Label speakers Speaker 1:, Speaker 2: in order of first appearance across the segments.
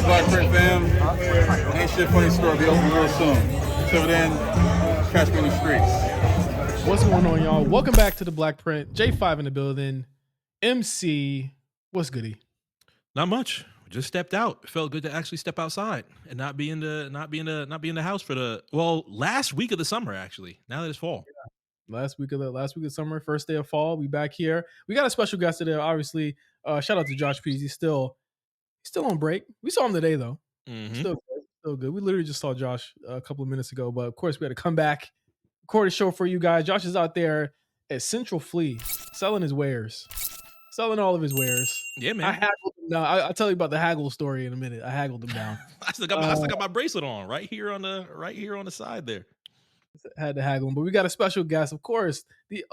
Speaker 1: right, BlkPrint fam. Ain't shit funny store. Be open real soon. Till then, catch me in the streets.
Speaker 2: What's going on, y'all? Welcome back to the BlkPrint. J5 in the building. MC, what's goody?
Speaker 3: Not much. Just stepped out. It felt good to actually step outside and not be in the house for the last week of the summer. Actually, now that it's fall.
Speaker 2: Yeah. Last week of summer, first day of fall. We back here. We got a special guest today. Obviously, shout out to Josh Pease. He's still on break. We saw him today though.
Speaker 3: Mm-hmm.
Speaker 2: Still good. We literally just saw Josh a couple of minutes ago, but of course we had to come back, record a show for you guys. Josh is out there at Central Flea selling his wares. Selling all of his wares.
Speaker 3: Yeah, man.
Speaker 2: I haggled him down. I'll tell you about the haggle story in a minute. I haggled him down.
Speaker 3: I still got my bracelet on right here on the side there.
Speaker 2: Had to haggle him, but we got a special guest, of course, the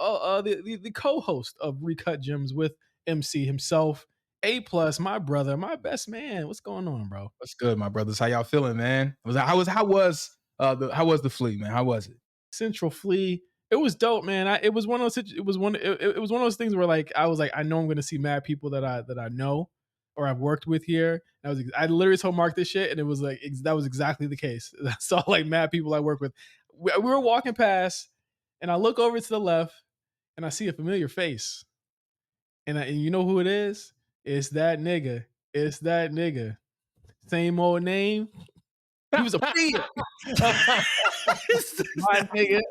Speaker 2: co-host of Recut Gems with MC himself, A+, my brother, my best man. What's going on, bro?
Speaker 4: What's good, my brothers? How y'all feeling, man? How was the flea, man? How was it?
Speaker 2: Central Flea. It was dope, man. It was one of those things where like I was like, I know I'm gonna see mad people that I know or I've worked with here. I literally told Mark this shit, and it was like that was exactly the case. I saw like mad people I work with. We were walking past, and I look over to the left, and I see a familiar face, and you know who it is? It's that nigga. Same old name. He was a player. My nigga.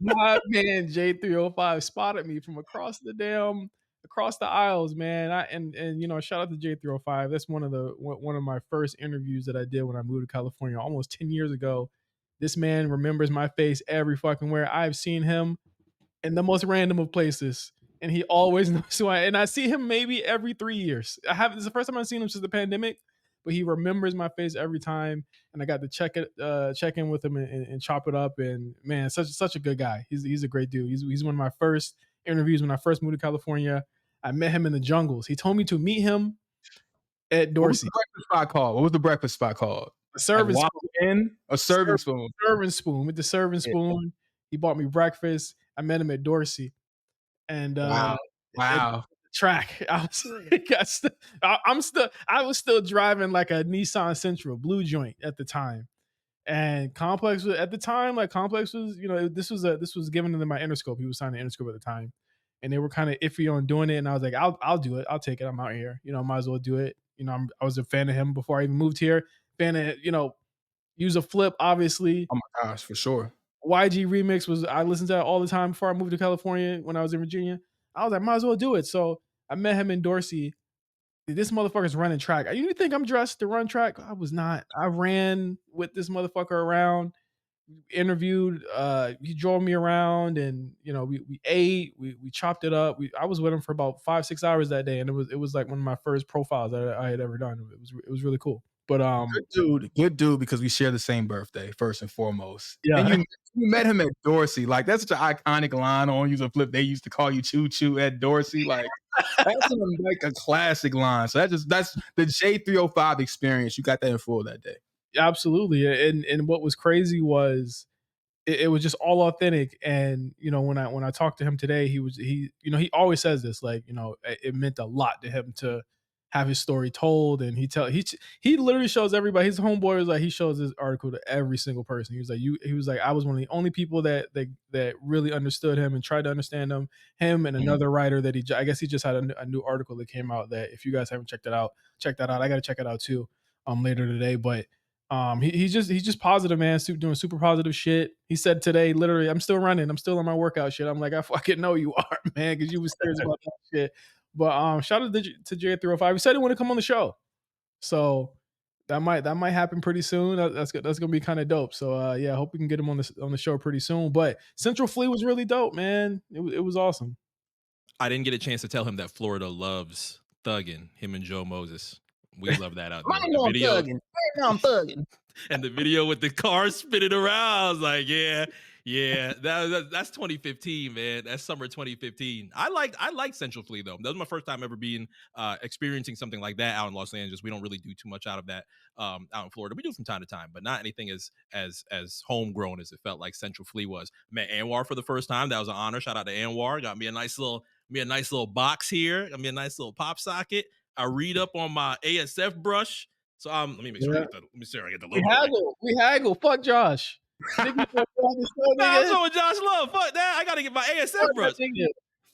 Speaker 2: My man J305 spotted me from across the aisles, man. And you know, shout out to J305. That's one of my first interviews that I did when I moved to California almost 10 years ago. This man remembers my face every fucking where. I've seen him in the most random of places, and he always knows who I am. And I see him maybe every 3 years. This is the first time I've seen him since the pandemic, but he remembers my face every time. And I got to check in with him and chop it up. And man, such a good guy. He's a great dude. He's one of my first interviews when I first moved to California. I met him in the jungles. He told me to meet him at Dorsey.
Speaker 4: What was the breakfast spot called?
Speaker 2: A serving spoon.
Speaker 4: A serving spoon.
Speaker 2: Serving spoon. With the serving spoon. He bought me breakfast. I met him at Dorsey. And
Speaker 4: wow.
Speaker 2: Track. I was still driving like a Nissan Sentra blue joint at the time, and Complex was at the time Complex was, you know, this was given to my Interscope. He was signing Interscope at the time, and they were kind of iffy on doing it. And I was like, I'll do it. I'll take it. I'm out here. You know, might as well do it. You know, I was a fan of him before I even moved here. Fan of, you know, use a flip, obviously.
Speaker 4: Oh my gosh, for sure.
Speaker 2: YG Remix I listened to that all the time before I moved to California when I was in Virginia. I was like, might as well do it. So I met him in Dorsey. This motherfucker's running track. You think I'm dressed to run track? I was not. I ran with this motherfucker around, interviewed. He drove me around, and you know, we ate, we chopped it up. I was with him for about 5-6 hours that day, and it was like one of my first profiles that I had ever done. It was really cool. But
Speaker 4: good dude, because we share the same birthday, first and foremost.
Speaker 2: Yeah.
Speaker 4: And you met him at Dorsey. Like, that's such an iconic line on Use a Flip. They used to call you Choo Choo at Dorsey. Like, that's like a classic line. So that's the J305 experience. You got that in full that day.
Speaker 2: Absolutely. And what was crazy was it was just all authentic. And you know, when I talked to him today, he always says this, like, you know, it meant a lot to him to have his story told. And he literally shows everybody. His homeboy was like, he shows his article to every single person. He was like, I was one of the only people that really understood him and tried to understand him and another writer that I guess he just had a new article that came out that if you guys haven't checked that out. I got to check it out too later today. But he's just positive, man. Doing super positive shit. He said today, literally, I'm still running. I'm still on my workout shit. I'm like, I fucking know you are, man, because you was serious about that shit. But shout out to J305. He said he wanted to come on the show, so that might happen pretty soon. That's gonna be kind of dope. So yeah, I hope we can get him on the show pretty soon. But Central Flea was really dope, man. It was awesome.
Speaker 3: I didn't get a chance to tell him that Florida loves thugging. Him and Joe Moses. We love that out there. The video,
Speaker 4: I'm thugging.
Speaker 3: And the video with the car spinning around, I was like, yeah. That's 2015, man. That's summer 2015. I like Central Flea though. That was my first time ever experiencing something like that out in Los Angeles. We don't really do too much out of that out in Florida. We do from time to time, but not anything as homegrown as it felt like Central Flea was. Met Anwar for the first time. That was an honor. Shout out to Anwar. Got me a nice little box here. Got me a nice little pop socket. I read up on my ASF brush. So let me make sure I get the. Let me see. I get the
Speaker 2: We
Speaker 3: logo. Right.
Speaker 2: haggle. We haggle. Fuck Josh. Nigga,
Speaker 3: Nah, I'm showing Josh love. Fuck that. I gotta get my ASF brush.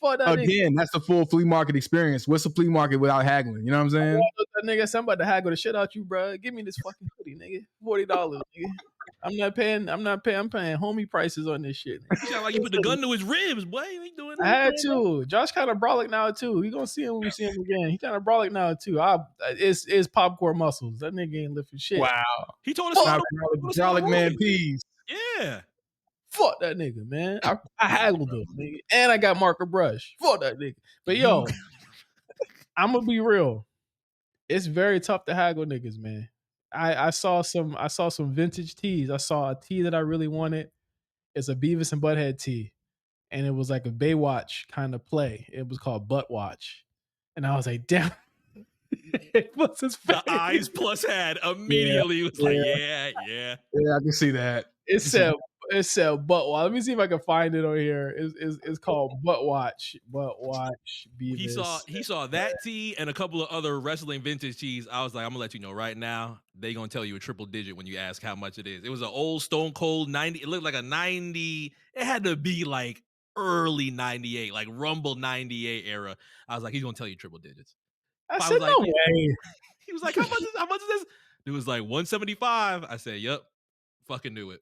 Speaker 2: Fuck that nigga.
Speaker 4: Again, that's the full flea market experience. What's a flea market without haggling? You know what I'm saying?
Speaker 2: That nigga, I'm about to haggle the shit out you, bro. Give me this fucking hoodie, nigga. $40, nigga. I'm paying homie prices on this shit.
Speaker 3: He sound like you put the gun to his ribs, boy. You ain't doing that.
Speaker 2: I had to. Josh kind of brolic now too. We gonna see him when we see him again. He kind of brolic now too. It's popcorn muscles. That nigga ain't lifting shit.
Speaker 4: Wow.
Speaker 3: He told us
Speaker 4: brolic man peas.
Speaker 3: Yeah.
Speaker 2: Fuck that nigga, man. I haggled him, nigga. And I got marker brush. Fuck that nigga. But yo, I'm gonna be real. It's very tough to haggle niggas, man. I saw some vintage tees. I saw a tee that I really wanted. It's a Beavis and Butthead tee. And it was like a Baywatch kind of play. It was called Butt Watch. And I was like, damn. What's his face?
Speaker 3: The eyes plus head immediately was like, yeah.
Speaker 4: Yeah, I can see that.
Speaker 2: It said Butt Watch. Let me see if I can find it on here. It's called Butt Watch. Butt Watch Beavis.
Speaker 3: He saw that tee and a couple of other wrestling vintage tees. I was like, I'm gonna let you know right now. They gonna tell you a triple digit when you ask how much it is. It was an old Stone Cold 90. It looked like a 90. It had to be like early 98, like Rumble 98 era. I was like, he's gonna tell you triple digits.
Speaker 2: I said, no way.
Speaker 3: He was like, how much is this? It was like 175. I said, yep. Fucking knew it.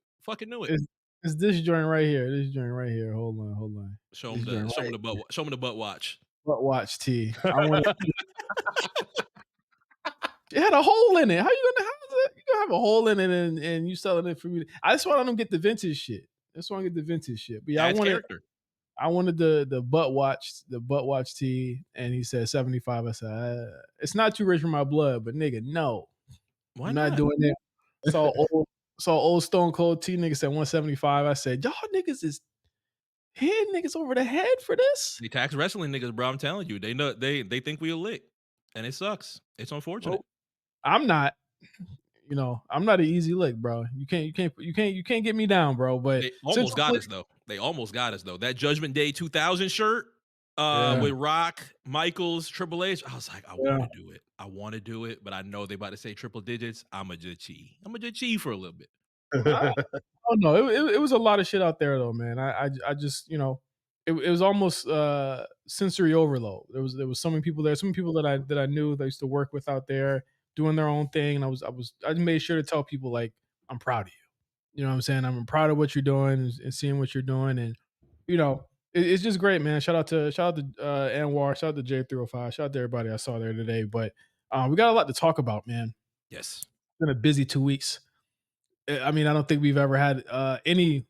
Speaker 2: It's this joint right here. This joint right here. Hold on.
Speaker 3: Show him the butt watch.
Speaker 2: Butt watch tee. It had a hole in it. How you gonna have a hole in it and you selling it for me? I just want them to get the vintage shit. But yeah, I wanted the butt watch tee, and he said 75. I said, it's not too rich for my blood, but nigga, no.
Speaker 3: Why
Speaker 2: I'm not doing that. So old Stone Cold T nigga said 175. I said, y'all niggas is hitting niggas over the head for this.
Speaker 3: They tax wrestling niggas, bro. I'm telling you, they know they think we a lick, and it sucks. It's unfortunate.
Speaker 2: Well, I'm not. I'm not an easy lick, bro. You can't get me down, bro. But
Speaker 3: they almost got us though. That Judgment Day 2000 shirt with Rock, Michaels, Triple H. I was like, I want to do it. I want to do it, but I know they about to say triple digits. I'm a just cheat for a little bit.
Speaker 2: Oh no, it was a lot of shit out there though, man. I just it was almost sensory overload. There was so many people there, so many people that I knew that I used to work with out there doing their own thing, and I made sure to tell people like, I'm proud of you. You know what I'm saying? I'm proud of what you're doing and seeing what you're doing, and it's just great, man. Shout out to Anwar, shout out to J305, shout out to everybody I saw there today. But we got a lot to talk about, man.
Speaker 3: Yes,
Speaker 2: it's been a busy 2 weeks. I mean, I don't think we've ever had any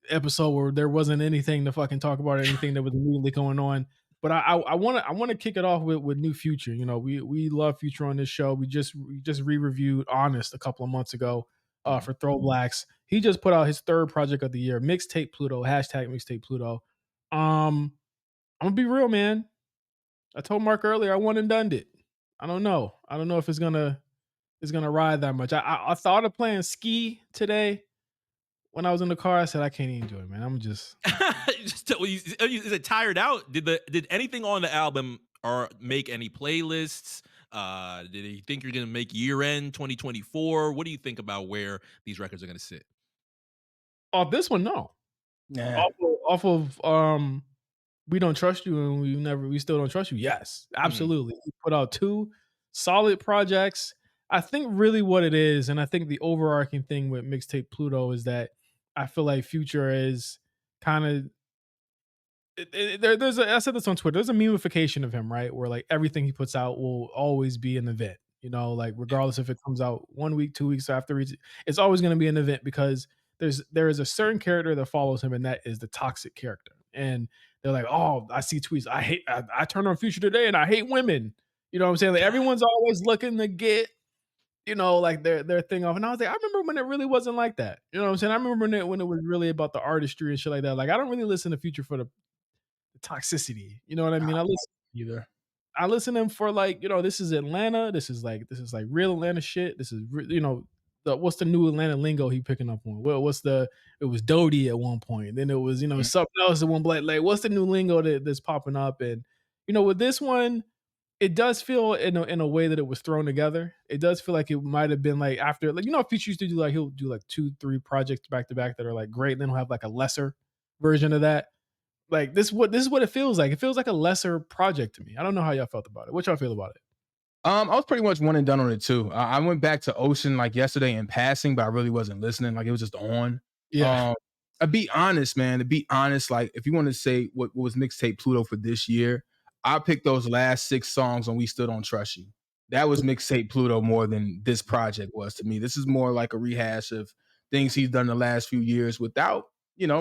Speaker 2: episode where there wasn't anything to fucking talk about or anything that was immediately going on. But I want to kick it off with New Future. We love Future on this show. We just re-reviewed Honest a couple of months ago for Throw Blacks. He just put out his third project of the year, MIXTAPE PLUTO, #MIXTAPE PLUTO. I'm gonna be real, man. I told Mark earlier I one and done it. I don't know if it's gonna ride that much. I thought of playing Ski today. When I was in the car, I said I can't even do it, man. I'm just.
Speaker 3: Is it tired out? Did anything on the album or make any playlists? Did you think you're gonna make year end 2024? What do you think about where these records are gonna sit?
Speaker 2: Off this one, no.
Speaker 4: Yeah.
Speaker 2: Off of We Don't Trust You and We Still Don't Trust You. Yes, absolutely. He put out 2 solid projects. I think really what it is, and I think the overarching thing with MIXTAPE PLUTO is that I feel like Future is kind of I said this on Twitter. There's a memification of him, right? Where like everything he puts out will always be an event. Like regardless if it comes out 1 week, 2 weeks after, it's always going to be an event because there is a certain character that follows him, and that is the toxic character. And they're like, oh, I see tweets. I turned on Future today, and I hate women. You know what I'm saying? Like everyone's always looking to get like their thing off. And I was like, I remember when it really wasn't like that. You know what I'm saying? I remember when it was really about the artistry and shit like that. Like I don't really listen to Future for the toxicity. You know what I mean? I listen to him for like, this is Atlanta. This is like real Atlanta shit. This is what's the new Atlanta lingo he picking up on? Well, it was Dodie at one point. Then it was, something else at one black. Like what's the new lingo that's popping up? And with this one, it does feel in a way that it was thrown together. It does feel like it might have been like after, like, Future used to do, like, he'll do like 2, 3 projects back to back that are like great, and then he'll have like a lesser version of that. Like this is what it feels like. It feels like a lesser project to me. I don't know how y'all felt about it. What y'all feel about it?
Speaker 4: I was pretty much one and done on it too. I went back to Ocean like yesterday in passing, but I really wasn't listening. Like it was just on.
Speaker 2: Yeah.
Speaker 4: To be honest, man, to be honest, like if you want to say what was mixtape Pluto for this year, I picked those last 6 songs when We Still Don't Trust You. That was mixtape Pluto more than this project was to me. This is more like a rehash of things he's done the last few years without,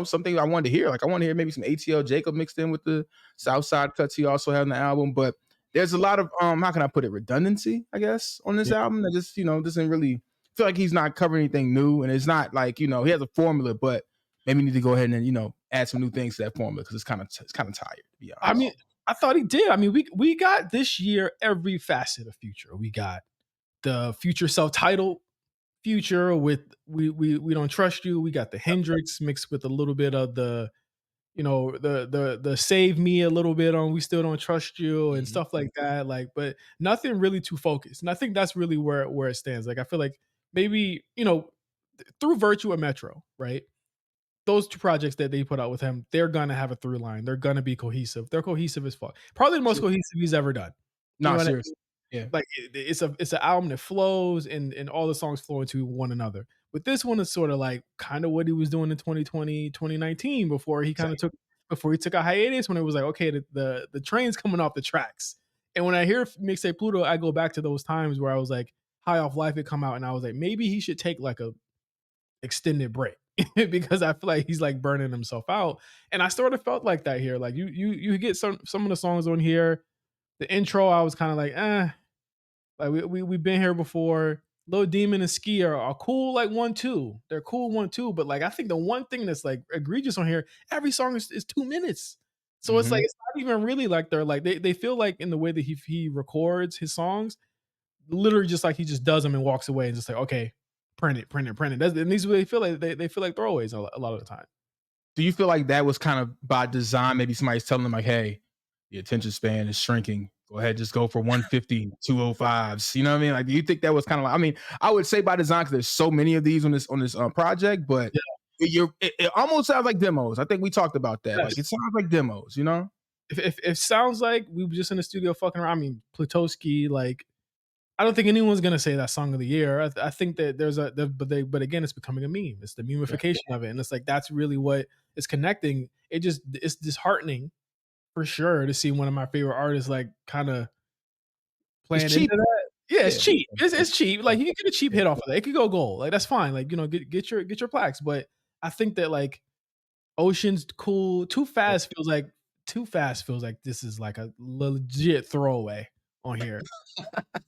Speaker 4: something I wanted to hear. Like I want to hear maybe some ATL Jacob mixed in with the Southside cuts he also had on the album. But there's a lot of how can I put it, redundancy, I guess, on this album that just, doesn't really feel like he's not covering anything new. And it's not like, he has a formula, but maybe need to go ahead and, add some new things to that formula because it's kind of tired, to be honest.
Speaker 2: I mean, I thought he did. I mean, we got this year every facet of Future. We got the Future self-titled Future with we don't trust you. We got the Hendrix mixed with a little bit of the, the save me a little bit on We Still Don't Trust You and stuff like that. Like, but nothing really too focused. And I think that's really where it stands. Like, I feel like maybe, through Virtue and Metro, right? Those 2 projects that they put out with him, they're gonna have a through line. They're gonna be cohesive. They're cohesive as fuck. Probably the most cohesive he's ever done. You know
Speaker 4: No,
Speaker 2: what I mean?
Speaker 4: seriously. Yeah.
Speaker 2: Like it's an album that flows and all the songs flow into one another. But this one is sort of like kind of what he was doing in 2020, 2019 before he kind of took a hiatus, when it was like, okay, the train's coming off the tracks. And when I hear mixtape Pluto, I go back to those times where I was like, High Off Life had come out, and I was like, maybe he should take like a extended break because I feel like he's like burning himself out. And I sort of felt like that here. Like you get some of the songs on here. The intro, I was kind of like, like we've been here before. Lil Demon and Ski are cool, like 1-2. They're cool 1-2, but like I think the one thing that's like egregious on here, every song is 2 minutes. So it's like it's not even really like they're like they feel like in the way that he records his songs, literally just like he just does them and walks away and just like, okay, print it. And these they feel like they feel like throwaways a lot of the time.
Speaker 4: Do you feel like that was kind of by design? Maybe somebody's telling them like, hey, the attention span is shrinking. Go ahead, just go for 150, 205s. You know what I mean? Like, do you think that was kind of like, I mean, I would say by design because there's so many of these on this project, but it almost sounds like demos. I think we talked about that.
Speaker 2: Yes.
Speaker 4: Like, it sounds like demos, you know?
Speaker 2: If it sounds like we were just in the studio fucking around, I mean, Plutowski, like, I don't think anyone's gonna say that song of the year. I think that but again, it's becoming a meme. It's the memification of it, and it's like that's really what is connecting. It's disheartening for sure to see one of my favorite artists like kind of playing into that. Yeah, it's cheap. It's cheap. Like you can get a cheap hit off of that. It could go gold. Like that's fine. Like get your plaques. But I think that like Ocean's cool. Too Fast feels like this is like a legit throwaway on here.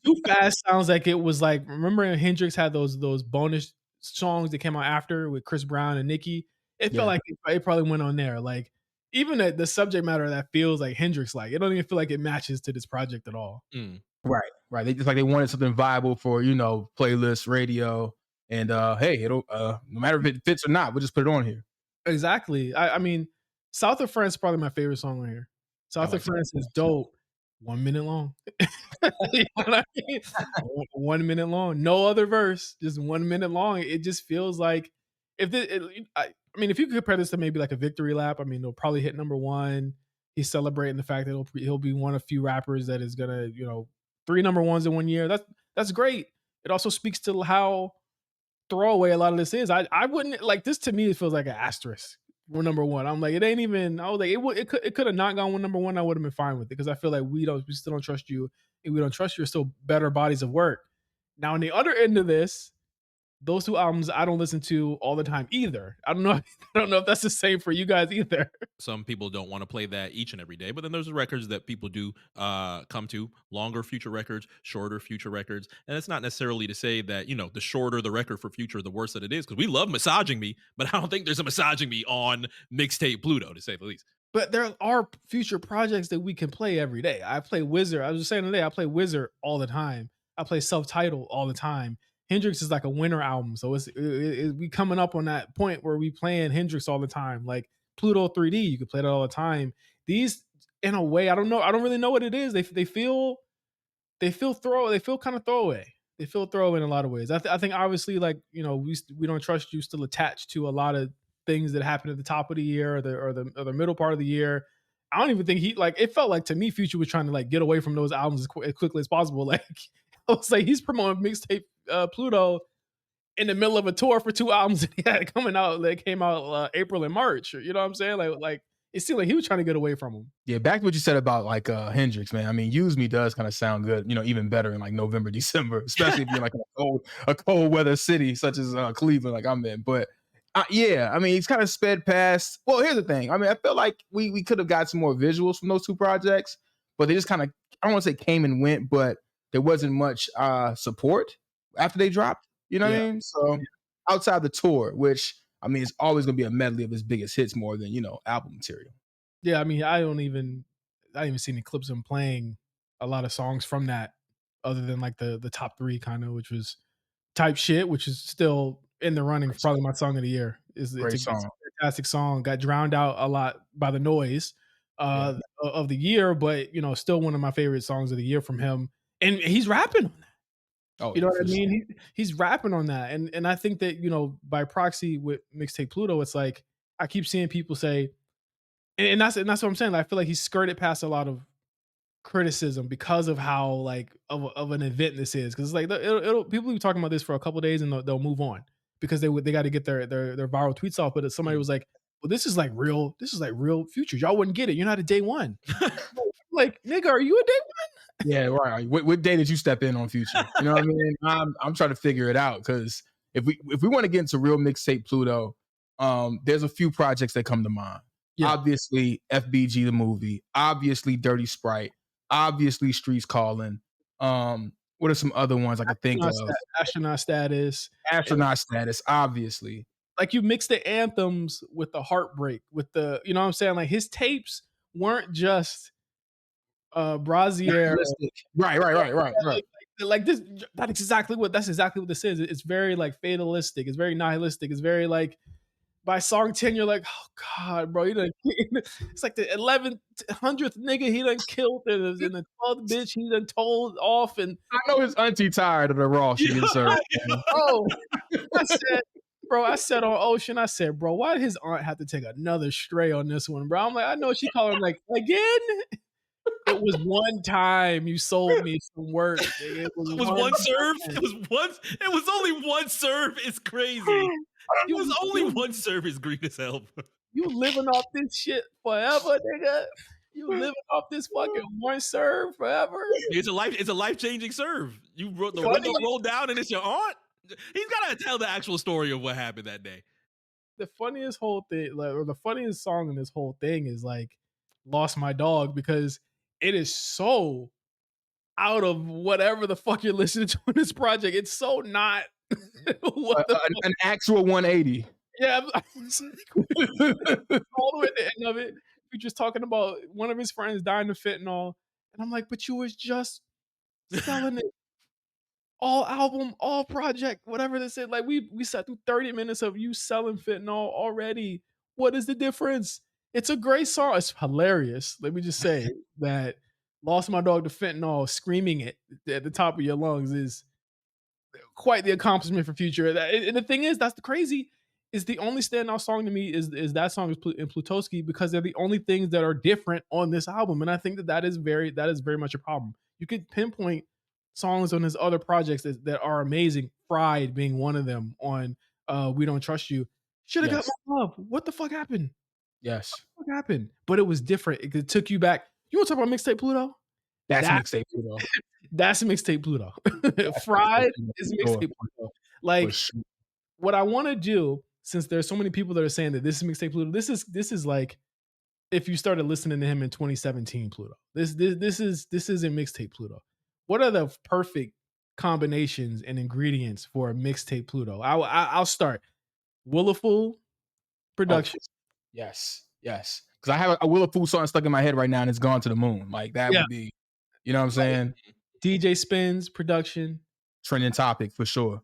Speaker 2: Too Fast sounds like it was like, remember Hendrix had those bonus songs that came out after with Chris Brown and Nicki? It felt like it probably went on there. Like even the subject matter of that feels like Hendrix, like it don't even feel like it matches to this project at all.
Speaker 4: Right. They just like they wanted something viable for, playlist, radio, and hey, it'll no matter if it fits or not, we'll just put it on here.
Speaker 2: Exactly. I mean, South of France is probably my favorite song on here. South of France is dope. 1 minute long. You know what I mean? 1 minute long. No other verse, just 1 minute long. It just feels like I mean, if you could compare this to maybe like a victory lap, I mean, they'll probably hit number 1. He's celebrating the fact that he'll be one of few rappers that is gonna, 3 number 1s in 1 year. That's great. It also speaks to how throwaway a lot of this is. I wouldn't like this. To me, it feels like an asterisk. We're number 1. I'm like, it ain't even. I was like, it could have not gone with number 1. I would have been fine with it because I feel like we still don't trust you, and we don't trust you are still better bodies of work. Now, on the other end of this, those 2 albums I don't listen to all the time either. I don't know. I don't know if that's the same for you guys either.
Speaker 3: Some people don't want to play that each and every day, but then there's the records that people do come to, longer Future records, shorter Future records. And it's not necessarily to say that, the shorter the record for Future, the worse that it is, because we love Massaging Me, but I don't think there's a Massaging Me on mixtape Pluto, to say the least.
Speaker 2: But there are Future projects that we can play every day. I play Wizard. I was just saying today, I play Wizard all the time. I play Self-Titled all the time. Hendrix is like a winter album, so we coming up on that point where we playing Hendrix all the time. Like Pluto 3D, you could play that all the time. These, in a way, I don't know. I don't really know what it is. They feel they feel kind of throwaway. They feel throwaway in a lot of ways. I think obviously, like, you know, we don't trust you still attached to a lot of things that happen at the top of the year or the middle part of the year. I don't even think it felt like to me Future was trying to like get away from those albums as quickly as possible. Like I was like, he's promoting mixtape Pluto in the middle of a tour for 2 albums that he had coming out that came out April and March. You know what I'm saying? Like it seemed like he was trying to get away from him.
Speaker 4: Yeah, back to what you said about like Hendrix, man. I mean, Use Me does kind of sound good, you know, even better in like November, December, especially if you're like in a cold weather city such as Cleveland, like I'm in. But yeah, I mean, he's kind of sped past. Well, here's the thing. I mean, I feel like we could have got some more visuals from those 2 projects, but they just kind of, I don't want to say came and went, but there wasn't much support after they dropped. You know what I mean? So outside the tour, which I mean, it's always going to be a medley of his biggest hits more than, you know, album material.
Speaker 2: Yeah, I mean, I didn't even see any clips of him playing a lot of songs from that, other than like the top 3 kind of, which was Type Shit, which is still in the running for probably my song of the year. It's a fantastic song. Got drowned out a lot by the noise of the year, but you know, still one of my favorite songs of the year from him. And he's rapping on that.
Speaker 4: Oh,
Speaker 2: you know what I mean? He's rapping on that, and I think that, you know, by proxy with Mixtape Pluto, it's like I keep seeing people say. And that's what I'm saying. Like, I feel like he skirted past a lot of criticism because of how like of an event this is. Because it's like it'll people will be talking about this for a couple of days and they'll move on because they got to get their viral tweets off. But somebody was like, "Well, this is like real. This is like real Future. Y'all wouldn't get it. You're not a day one." Like, nigga, are you a day one?
Speaker 4: Yeah, right. What day did you step in on Future? You know what I mean? I'm trying to figure it out because if we want to get into real mixtape Pluto, there's a few projects that come to mind. Yeah. Obviously, FBG the movie. Obviously, Dirty Sprite. Obviously, Streets Calling. What are some other ones I could think of?
Speaker 2: Astronaut Status.
Speaker 4: Astronaut Status, obviously.
Speaker 2: Like, you mix the anthems with the heartbreak, with the, you know what I'm saying? Like, his tapes weren't just Brazier.
Speaker 4: Right.
Speaker 2: Like this, that's exactly what this is. It's very like fatalistic. It's very nihilistic. It's very like, by song 10, you're like, oh God, bro, it's like the 100th nigga he done killed and the 12th bitch he done told off. And
Speaker 4: I know his auntie tired of the raw she gets served.
Speaker 2: Oh, I said on Ocean, I said, bro, why did his aunt have to take another stray on this one, bro? I'm like, I know she called him like, again? It was one time you sold me some work.
Speaker 3: It was one serve. It was only one serve. It's crazy. It was only one serve. Is green as hell.
Speaker 2: You living off this shit forever, nigga. You living off this fucking one serve forever.
Speaker 3: It's a life-changing serve. You wrote the window rolled down and it's your aunt. He's gotta tell the actual story of what happened that day.
Speaker 2: The funniest whole thing, or the funniest song in this whole thing is like "Lost My Dog" because it is so out of whatever the fuck you're listening to in this project. It's so not
Speaker 4: an actual 180.
Speaker 2: Yeah, all the way at the end of it, we're just talking about one of his friends dying of fentanyl, and I'm like, but you was just selling it all album, all project, whatever this is. Like we sat through 30 minutes of you selling fentanyl already. What is the difference? It's a great song. It's hilarious. Let me just say that "Lost My Dog" to fentanyl, screaming it at the top of your lungs is quite the accomplishment for Future. And the thing is, that's the crazy. Is the only standout song to me is that song in Plutowski because they're the only things that are different on this album, and I think that is very much a problem. You could pinpoint songs on his other projects that are amazing. Fried being one of them on "We Don't Trust You." Should have got my love. What the fuck happened?
Speaker 4: Yes,
Speaker 2: what happened? But it was different. It took you back. You want to talk about mixtape Pluto?
Speaker 4: That's mixtape Pluto.
Speaker 2: That's mixtape Pluto. Fried is mixtape Pluto. Like, what I want to do, since there's so many people that are saying that this is mixtape Pluto, this is like if you started listening to him in 2017 Pluto. This isn't mixtape Pluto. What are the perfect combinations and ingredients for a mixtape Pluto? I'll start. Williful production.
Speaker 4: Oh, yes. Because I have a Williful song stuck in my head right now, and it's gone to the moon. Like that would be, you know what I'm saying?
Speaker 2: DJ Spins production.
Speaker 4: Trending topic for sure.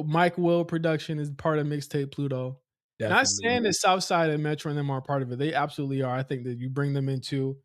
Speaker 2: Mike Will production is part of mixtape Pluto. Definitely. Not saying that Southside and Metro and them are part of it. They absolutely are. I think that you bring them into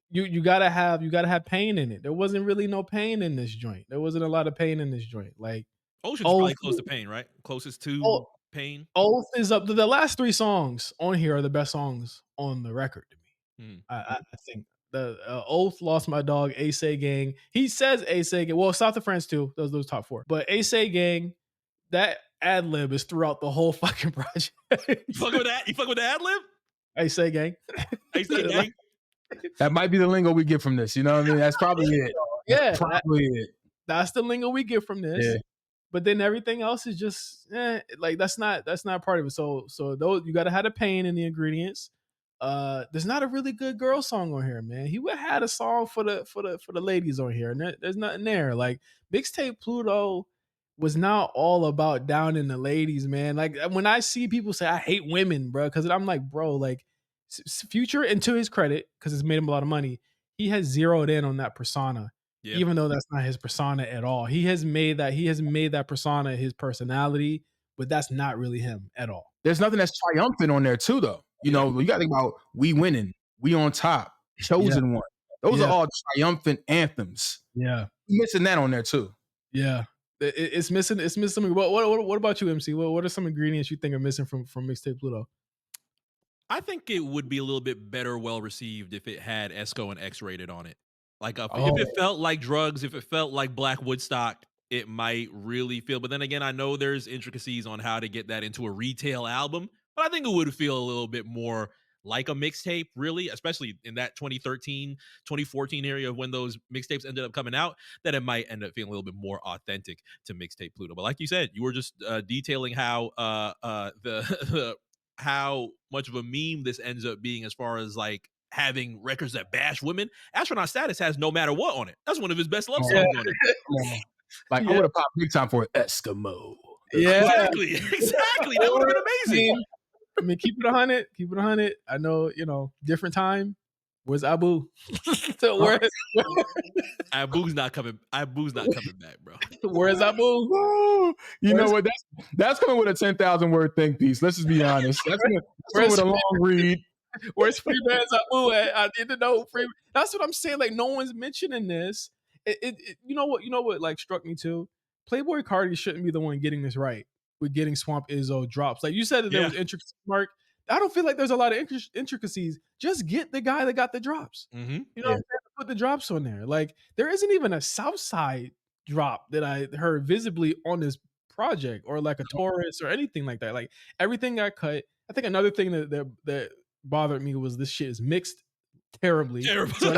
Speaker 2: you gotta have pain in it. There wasn't really no pain in this joint. There wasn't a lot of pain in this joint. Like
Speaker 3: Ocean's
Speaker 2: Oath,
Speaker 3: probably close to Pain, right? Closest to
Speaker 2: Oath,
Speaker 3: Pain.
Speaker 2: Oath is up. The last 3 songs on here are the best songs on the record to me.
Speaker 3: Mm.
Speaker 2: I think the Oath, Lost My Dog, Ace Gang. He says Ace Gang. Well, South of France too. Those top 4. But Ace Gang, that ad lib is throughout the whole fucking project.
Speaker 3: You fuck with that? You fuck with the ad lib?
Speaker 2: Ace Gang.
Speaker 3: Ace Gang.
Speaker 4: That might be the lingo we get from this. You know what I mean? That's probably it.
Speaker 2: Yeah,
Speaker 4: Probably it.
Speaker 2: that's the lingo we get from this.
Speaker 4: Yeah.
Speaker 2: But then everything else is just like that's not part of it. So those you gotta have the pain in the ingredients. There's not a really good girl song on here, man. He would have had a song for the ladies on here, and there's nothing there. Like mixtape Pluto was not all about down in the ladies, man. Like when I see people say I hate women, bro, because I'm like, bro, like Future, and to his credit, because it's made him a lot of money, he has zeroed in on that persona.
Speaker 3: Yeah.
Speaker 2: Even though that's not his persona at all. He has made that persona his personality, but that's not really him at all.
Speaker 4: There's nothing that's triumphant on there too, though. You know, you got to think about we winning, we on top, chosen one. Those are all triumphant anthems.
Speaker 2: Yeah,
Speaker 4: You're missing that on there too.
Speaker 2: Yeah, it's missing. It's missing. What about you, MC? What are some ingredients you think are missing from mixtape Pluto?
Speaker 3: I think it would be a little bit better well received if it had Esco and X rated on it. Like if it felt like drugs, if it felt like Black Woodstock, it might really feel. But then again, I know there's intricacies on how to get that into a retail album, but I think it would feel a little bit more like a mixtape, really, especially in that 2013, 2014 area when those mixtapes ended up coming out, that it might end up feeling a little bit more authentic to mixtape Pluto. But like you said, you were just detailing how how much of a meme this ends up being as far as like having records that bash women. Astronaut Status has No Matter What on it. That's one of his best love songs on it.
Speaker 4: Like I would have popped big time for it. Eskimo.
Speaker 2: Yeah,
Speaker 3: exactly. That would have been amazing.
Speaker 2: I mean, keep it 100. Keep it 100. I know, different time. Where's Abu?
Speaker 3: Abu's not coming back, bro.
Speaker 2: Where's Abu?
Speaker 4: You know what? That's coming with a 10,000 word think piece. Let's just be honest. That's coming with a long read.
Speaker 2: Where's Freeman's Abu at? I need to know. That's what I'm saying. Like, no one's mentioning this. You know what? Like, struck me too. Playboy Cardi shouldn't be the one getting this right with getting Swamp Izzo drops. Like you said that there was intricacies, Mark. I don't feel like there's a lot of intricacies. Just get the guy that got the drops.
Speaker 3: Mm-hmm.
Speaker 2: You know what I'm saying? Put the drops on there. Like there isn't even a Southside drop that I heard visibly on this project or like a Taurus or anything like that. Like everything got cut. I think another thing that bothered me was this shit is mixed terribly.
Speaker 3: Terrible.
Speaker 2: So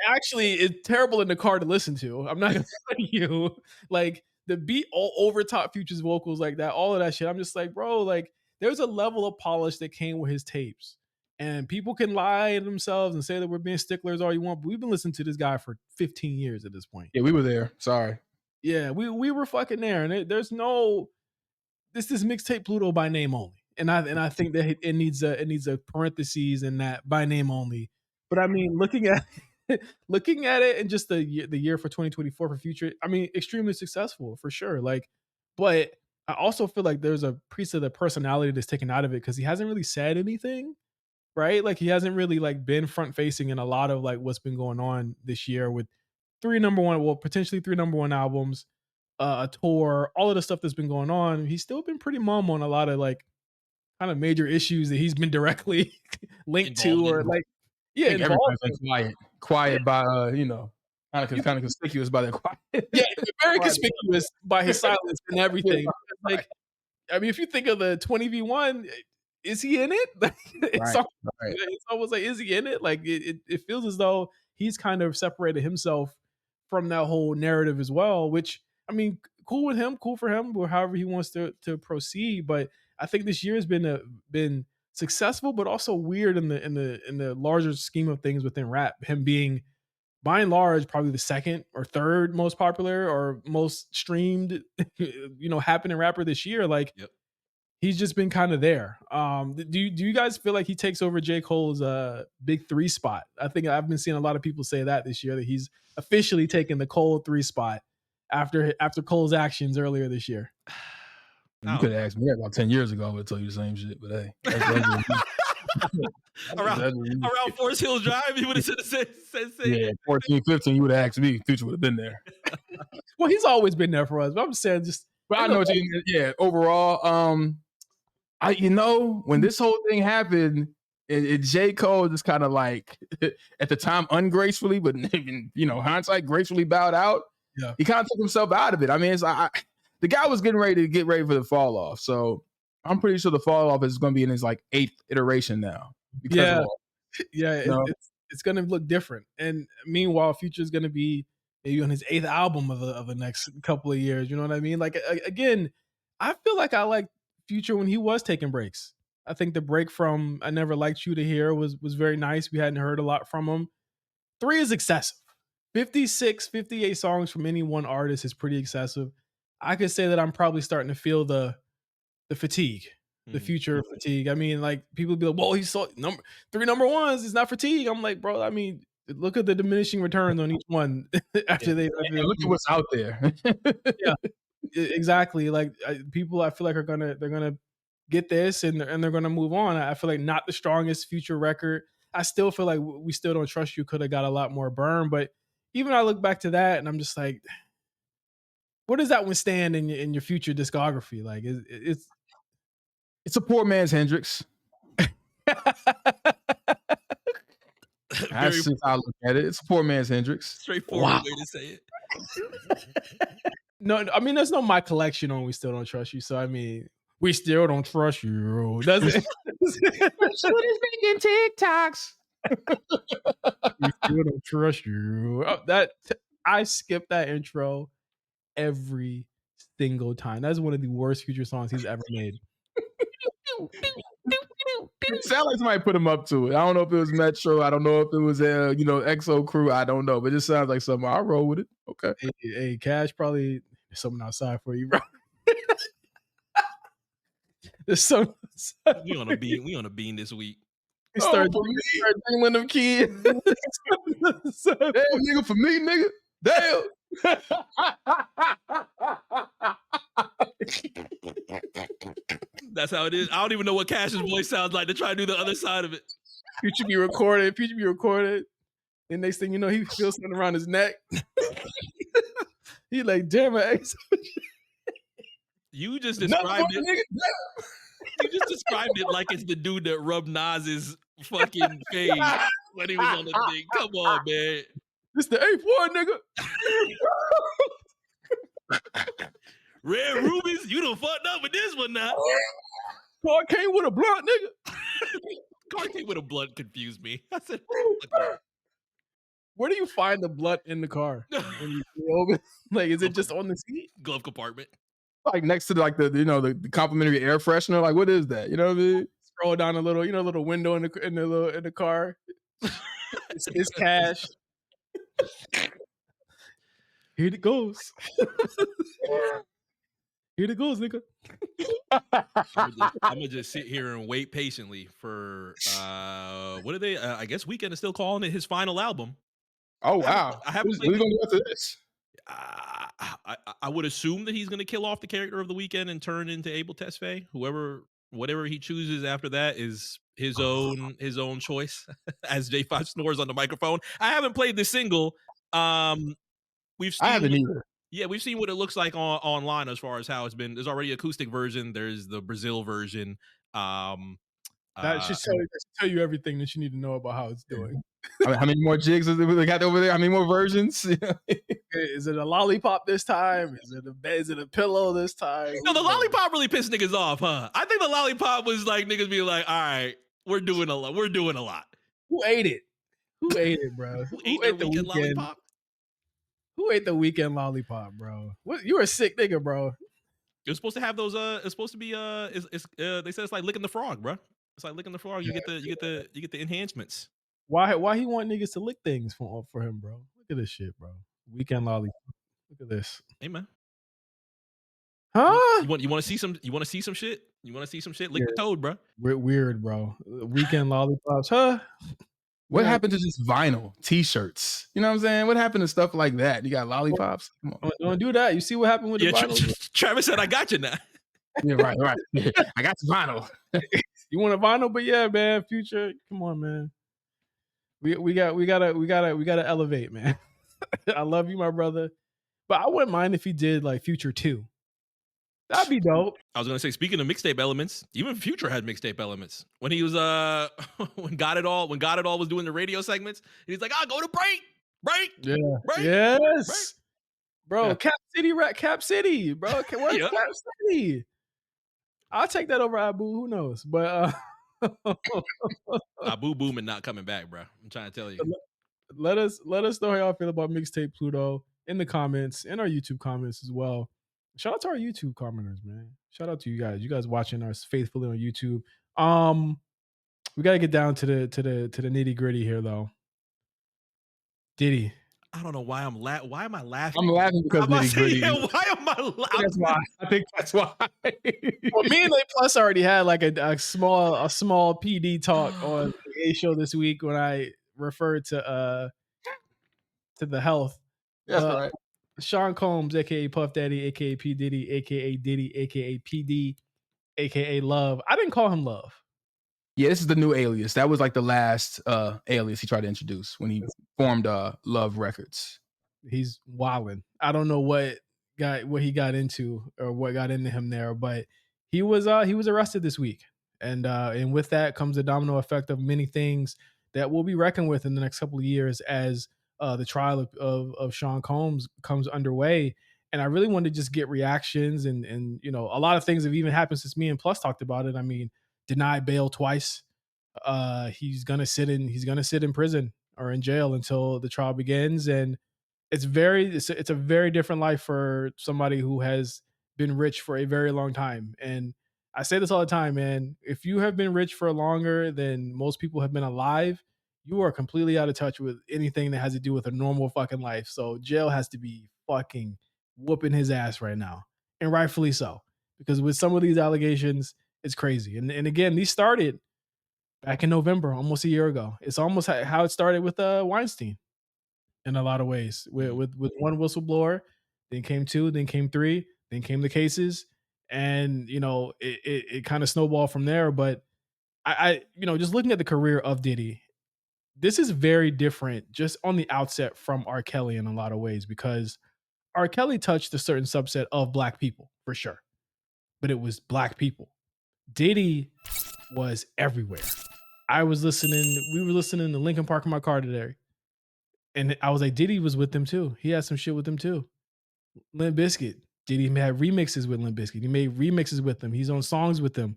Speaker 2: actually it's terrible in the car to listen to. I'm not gonna tell you. Like the beat all over top Future's vocals like that, all of that shit. I'm just like, bro, like there's a level of polish that came with his tapes. And people can lie to themselves and say that we're being sticklers all you want, but we've been listening to this guy for 15 years at this point.
Speaker 4: Yeah, we were there. Sorry.
Speaker 2: Yeah, we were fucking there. And there's no this is mixtape Pluto by name only. And I think that it needs a parentheses in that by name only. But I mean, looking at it and just the year for 2024 for Future, I mean, extremely successful for sure. Like, but I also feel like there's a piece of the personality that's taken out of it because he hasn't really said anything, right? Like he hasn't really like been front facing in a lot of like what's been going on this year with potentially 3 number 1 albums, a tour, all of the stuff that's been going on. He's still been pretty mum on a lot of like kind of major issues that he's been directly linked to or like, yeah,
Speaker 4: everybody's been quiet by kind of conspicuous by their quiet.
Speaker 2: Yeah, very conspicuous by his silence and everything. Like, I mean, if you think of the 20v1, is he in it? It's almost like, is he in it? Like, it feels as though he's kind of separated himself from that whole narrative as well. Which, I mean, cool with him, cool for him, or however he wants to proceed. But I think this year has been successful, but also weird in the larger scheme of things within rap. Him being by and large, probably the second or third most popular or most streamed, happening rapper this year. Like, he's just been kind of there. Do you guys feel like he takes over J. Cole's big 3 spot? I think I've been seeing a lot of people say that this year, that he's officially taken the Cole 3 spot after Cole's actions earlier this year.
Speaker 4: You could have asked me about 10 years ago. I would tell you the same shit, but hey.
Speaker 3: around Forest Hills Drive, you would have said
Speaker 4: yeah, 14, 15, you would have asked me. Future would have been there.
Speaker 2: Well, he's always been there for us. But I'm saying just.
Speaker 4: But I know what you mean. Yeah, overall, when this whole thing happened, J. Cole just kind of like at the time ungracefully, but hindsight gracefully bowed out.
Speaker 2: Yeah,
Speaker 4: he kind of took himself out of it. I mean, it's the guy was getting ready for the fall off. So I'm pretty sure the fall off is going to be in his like 8th iteration now.
Speaker 2: It's going to look different. And meanwhile, Future is going to be maybe on his 8th album of the next couple of years. You know what I mean? Like again, I feel like I like Future when he was taking breaks. I think the break from I Never Liked You to Here was very nice. We hadn't heard a lot from him. 3 is excessive. 56, 58 songs from any one artist is pretty excessive. I could say that I'm probably starting to feel the fatigue, the Future fatigue. I mean, like people be like, "Whoa, he saw 3 number ones. It's not fatigue." I'm like, bro. I mean, look at the diminishing returns on each one after they
Speaker 4: look at what's out there.
Speaker 2: Yeah, exactly. Like people, I feel like they're gonna get this and they're gonna move on. I feel like not the strongest Future record. I still feel like We Still Don't Trust You could have got a lot more burn, but even I look back to that and I'm just like, where does that one stand in your Future discography? Like
Speaker 4: it's a poor man's Hendrix. That's just how I look at it. It's a poor man's Hendrix.
Speaker 3: Straightforward way to say it.
Speaker 2: No, I mean there's no My Collection on We Still Don't Trust You. So I mean, We Still Don't Trust You. Does it?
Speaker 4: What is making TikToks?
Speaker 2: We Still Don't Trust You. I skip that intro every single time. That's one of the worst Future songs he's ever made.
Speaker 4: It sounds like somebody put him up to it. I don't know if it was Metro. I don't know if it was XO Crew. I don't know, but it just sounds like something. I'll roll with it. Okay.
Speaker 2: Hey, Cash, probably there's something outside for you, bro. There's something.
Speaker 3: We on a bean this week.
Speaker 2: We start dreaming of kids.
Speaker 4: Damn, nigga, for me, nigga. Damn.
Speaker 3: That's how it is. I don't even know what Cash's voice sounds like to try to do the other side of it.
Speaker 2: Future be recorded. And next thing you know, he feels something around his neck. He like, damn it.
Speaker 3: You just described it. You just described it like it's the dude that rubbed Nas's fucking face when he was on the thing. Come on, man.
Speaker 2: This the A4 nigga.
Speaker 3: Red Rubies, you done fucked up with this one now.
Speaker 2: Car came with a blunt, nigga.
Speaker 3: Car came with a blunt confused me. I said,
Speaker 2: where do you find the blunt in the car? When you open? Like, is it just on the seat?
Speaker 3: Glove compartment.
Speaker 4: Like next to the complimentary air freshener. Like, what is that? You know what I mean?
Speaker 2: Scroll down a little, little window in the car. It's Cash. Here it goes. Here it goes, nigga.
Speaker 3: I'm gonna just sit here and wait patiently for what are they? I guess Weeknd is still calling it his final album.
Speaker 4: Oh wow!
Speaker 3: I haven't.
Speaker 4: What are you gonna do after this?
Speaker 3: I would assume that he's gonna kill off the character of the Weeknd and turn into Abel Tesfaye. Whatever he chooses after that is his own choice. As J5 snores on the microphone. I haven't played the single. I
Speaker 4: haven't either.
Speaker 3: Yeah, we've seen what it looks like online as far as how it's been. There's already acoustic version. There's the Brazil version.
Speaker 2: That should tell you everything that you need to know about how it's doing.
Speaker 4: How many more jigs they got over there? How many more versions?
Speaker 2: Is it a lollipop this time? Is it a pillow this time?
Speaker 3: No, the lollipop really pissed niggas off, huh? I think the lollipop was like niggas being like, all right, we're doing a lot.
Speaker 2: Who ate it? Who ate it, bro?
Speaker 3: Who ate the Weeknd lollipop?
Speaker 2: Who ate the Weeknd lollipop, bro? What? You a sick nigga, bro.
Speaker 3: You're supposed to have those. It's supposed to be. They said it's like licking the frog, bro. It's like licking the frog. You get the enhancements.
Speaker 2: Why he want niggas to lick things for him, bro? Look at this shit, bro. Weeknd lollipop. Look at this.
Speaker 3: Hey man.
Speaker 2: Huh?
Speaker 3: You want to see some? You want to see some shit? You want to see some shit? Lick the toad, bro.
Speaker 2: Weird, bro. Weeknd lollipops, huh?
Speaker 4: What happened to just vinyl T-shirts? You know what I'm saying? What happened to stuff like that? You got lollipops? Come on.
Speaker 2: Don't do that. You see what happened with the vinyl?
Speaker 3: Travis said, "I got you now."
Speaker 4: Yeah, right. I got the vinyl.
Speaker 2: You want a vinyl? But yeah, man, Future, come on, man. We gotta elevate, man. I love you, my brother. But I wouldn't mind if he did like Future 2. That'd be dope.
Speaker 3: I was gonna say, speaking of mixtape elements, even Future had mixtape elements when he was when Got It All was doing the radio segments. He's like, "I'll go to break,
Speaker 2: Yeah.
Speaker 3: break."
Speaker 2: Yes. Bro,
Speaker 4: Yeah.
Speaker 2: Cap City, bro. Where's
Speaker 3: Yeah.
Speaker 2: Cap City? I'll take that over Abu. Who knows? But
Speaker 3: Abu Booming not coming back, bro. I'm trying to tell you.
Speaker 2: let us know how y'all feel about mixtape Pluto in the comments, in our YouTube comments as well. Shout out to our YouTube commenters, man. Shout out to you guys. You guys watching us faithfully on YouTube. We gotta get down to the nitty gritty here though. Diddy.
Speaker 3: I don't know why why am I laughing?
Speaker 4: I'm laughing because
Speaker 3: I'm about to
Speaker 4: nitty
Speaker 3: say,
Speaker 4: gritty.
Speaker 3: yeah, why am I laughing?
Speaker 4: That's why. I think that's why.
Speaker 2: Well, me and A Plus already had like a small PD talk on the A show this week when I referred to the health.
Speaker 4: That's right.
Speaker 2: Sean Combs, aka Puff Daddy, aka P Diddy, aka Diddy, aka PD, aka Love. I didn't call him Love.
Speaker 4: Yeah, this is the new alias. That was like the last alias he tried to introduce when he formed Love Records.
Speaker 2: He's wilding. I don't know what he got into or what got into him there, but he was arrested this week, and with that comes a domino effect of many things that we'll be reckoned with in the next couple of years as the trial of Sean Combs comes underway. And I really wanted to just get reactions and you know, a lot of things have even happened since me and Plus talked about it. I mean, denied bail twice. He's gonna sit in prison or in jail until the trial begins, and it's a very different life for somebody who has been rich for a very long time. And I say this all the time, man. If you have been rich for longer than most people have been alive, you are completely out of touch with anything that has to do with a normal fucking life. So jail has to be fucking whooping his ass right now, and rightfully so, because with some of these allegations, it's crazy. And again, these started back in November, almost a year ago. It's almost how it started with Weinstein in a lot of ways. With one whistleblower, then came two, then came three, then came the cases, and you know it kind of snowballed from there. But I you know, just looking at the career of Diddy, this is very different just on the outset from R. Kelly in a lot of ways, because R. Kelly touched a certain subset of black people for sure, but it was black people. Diddy was everywhere. We were listening to Linkin Park in my car today. And I was like, Diddy was with them too. He had some shit with them too. Limp Bizkit. Diddy had remixes with Limp Bizkit. He made remixes with them. He's on songs with them.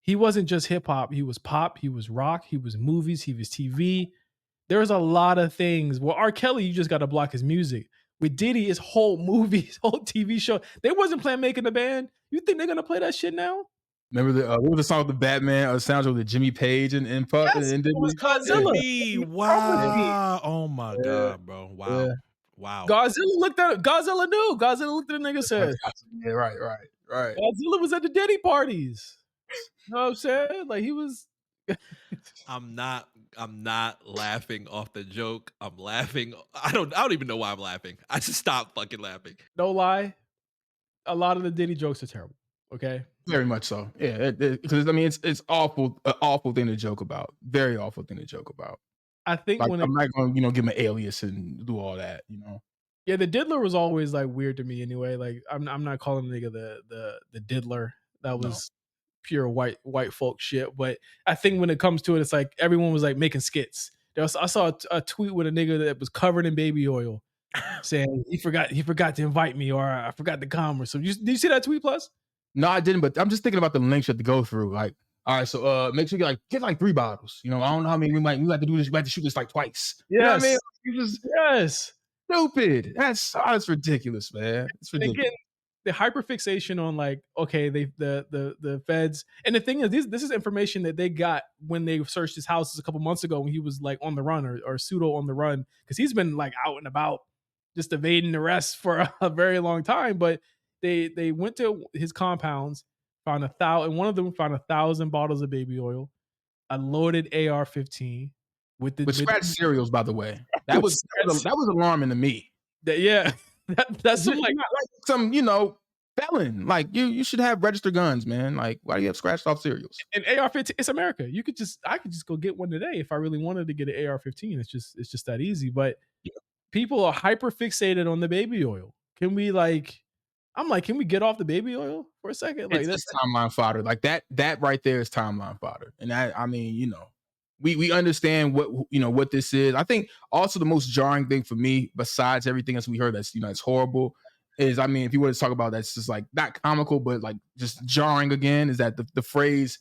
Speaker 2: He wasn't just hip hop. He was pop. He was rock. He was movies. He was TV. There was a lot of things. Well, R. Kelly, you just got to block his music. With Diddy, his whole movie, his whole TV show, they wasn't planning making the band. You think they're gonna play that shit now?
Speaker 4: Remember what was the song with the Batman? Sounds with Jimmy Page and Puff
Speaker 2: Yes,
Speaker 4: and
Speaker 2: it was Godzilla.
Speaker 3: Me, wow. Oh my God, bro. Wow.
Speaker 4: Yeah.
Speaker 3: Wow.
Speaker 2: Godzilla looked at the nigga said.
Speaker 4: Yeah, right.
Speaker 2: Godzilla was at the Diddy parties. You know what I'm saying? Like he was.
Speaker 3: I'm not laughing off the joke. I'm laughing. I don't even know why I'm laughing. I just stopped fucking laughing.
Speaker 2: No lie, a lot of the Diddy jokes are terrible. Okay,
Speaker 4: very much so. Yeah, because I mean, it's awful, an awful thing to joke about. Very awful thing to joke about.
Speaker 2: I think
Speaker 4: like, I'm not going to give him an alias and do all that. You know.
Speaker 2: Yeah, the diddler was always like weird to me anyway. Like I'm not calling the nigga the diddler. That was pure white folk shit. But I think when it comes to it, it's like everyone was like making skits. I saw a tweet with a nigga that was covered in baby oil, saying he forgot to invite me, or I forgot to come, or so. Did you see that tweet, Plus?
Speaker 4: No, I didn't. But I'm just thinking about the links you have to go through. Like, all right, so make sure you get like 3 bottles. You know, I don't know how many we have to do this. We have to shoot this like twice.
Speaker 2: Yes.
Speaker 4: You know what I mean? You just
Speaker 2: Yes.
Speaker 4: Stupid. That's ridiculous, man. It's ridiculous.
Speaker 2: Again, the hyperfixation on like, okay, the feds, and the thing is, this is information that they got when they searched his houses a couple months ago when he was like on the run or pseudo on the run, because he's been like out and about just evading arrest for a very long time. But they went to his compounds, found 1,000, and one of them found 1,000 bottles of baby oil, a loaded AR-15 with
Speaker 4: scratch cereals, by the way. That was alarming to me.
Speaker 2: That's some like
Speaker 4: some, you know, felon. Like you should have registered guns, man. Like why do you have scratched off cereals?
Speaker 2: And AR-15, it's America. I could just go get one today if I really wanted to get an AR-15. It's just that easy. But people are hyper fixated on the baby oil. Can we like? I'm like, can we get off the baby oil for a second? Like
Speaker 4: It's timeline fodder. Like that right there is timeline fodder. And I mean, we understand what this is. I think also the most jarring thing for me, besides everything else we heard that's it's horrible, is I mean, if you were to talk about that's just like not comical, but like just jarring again, is that the phrase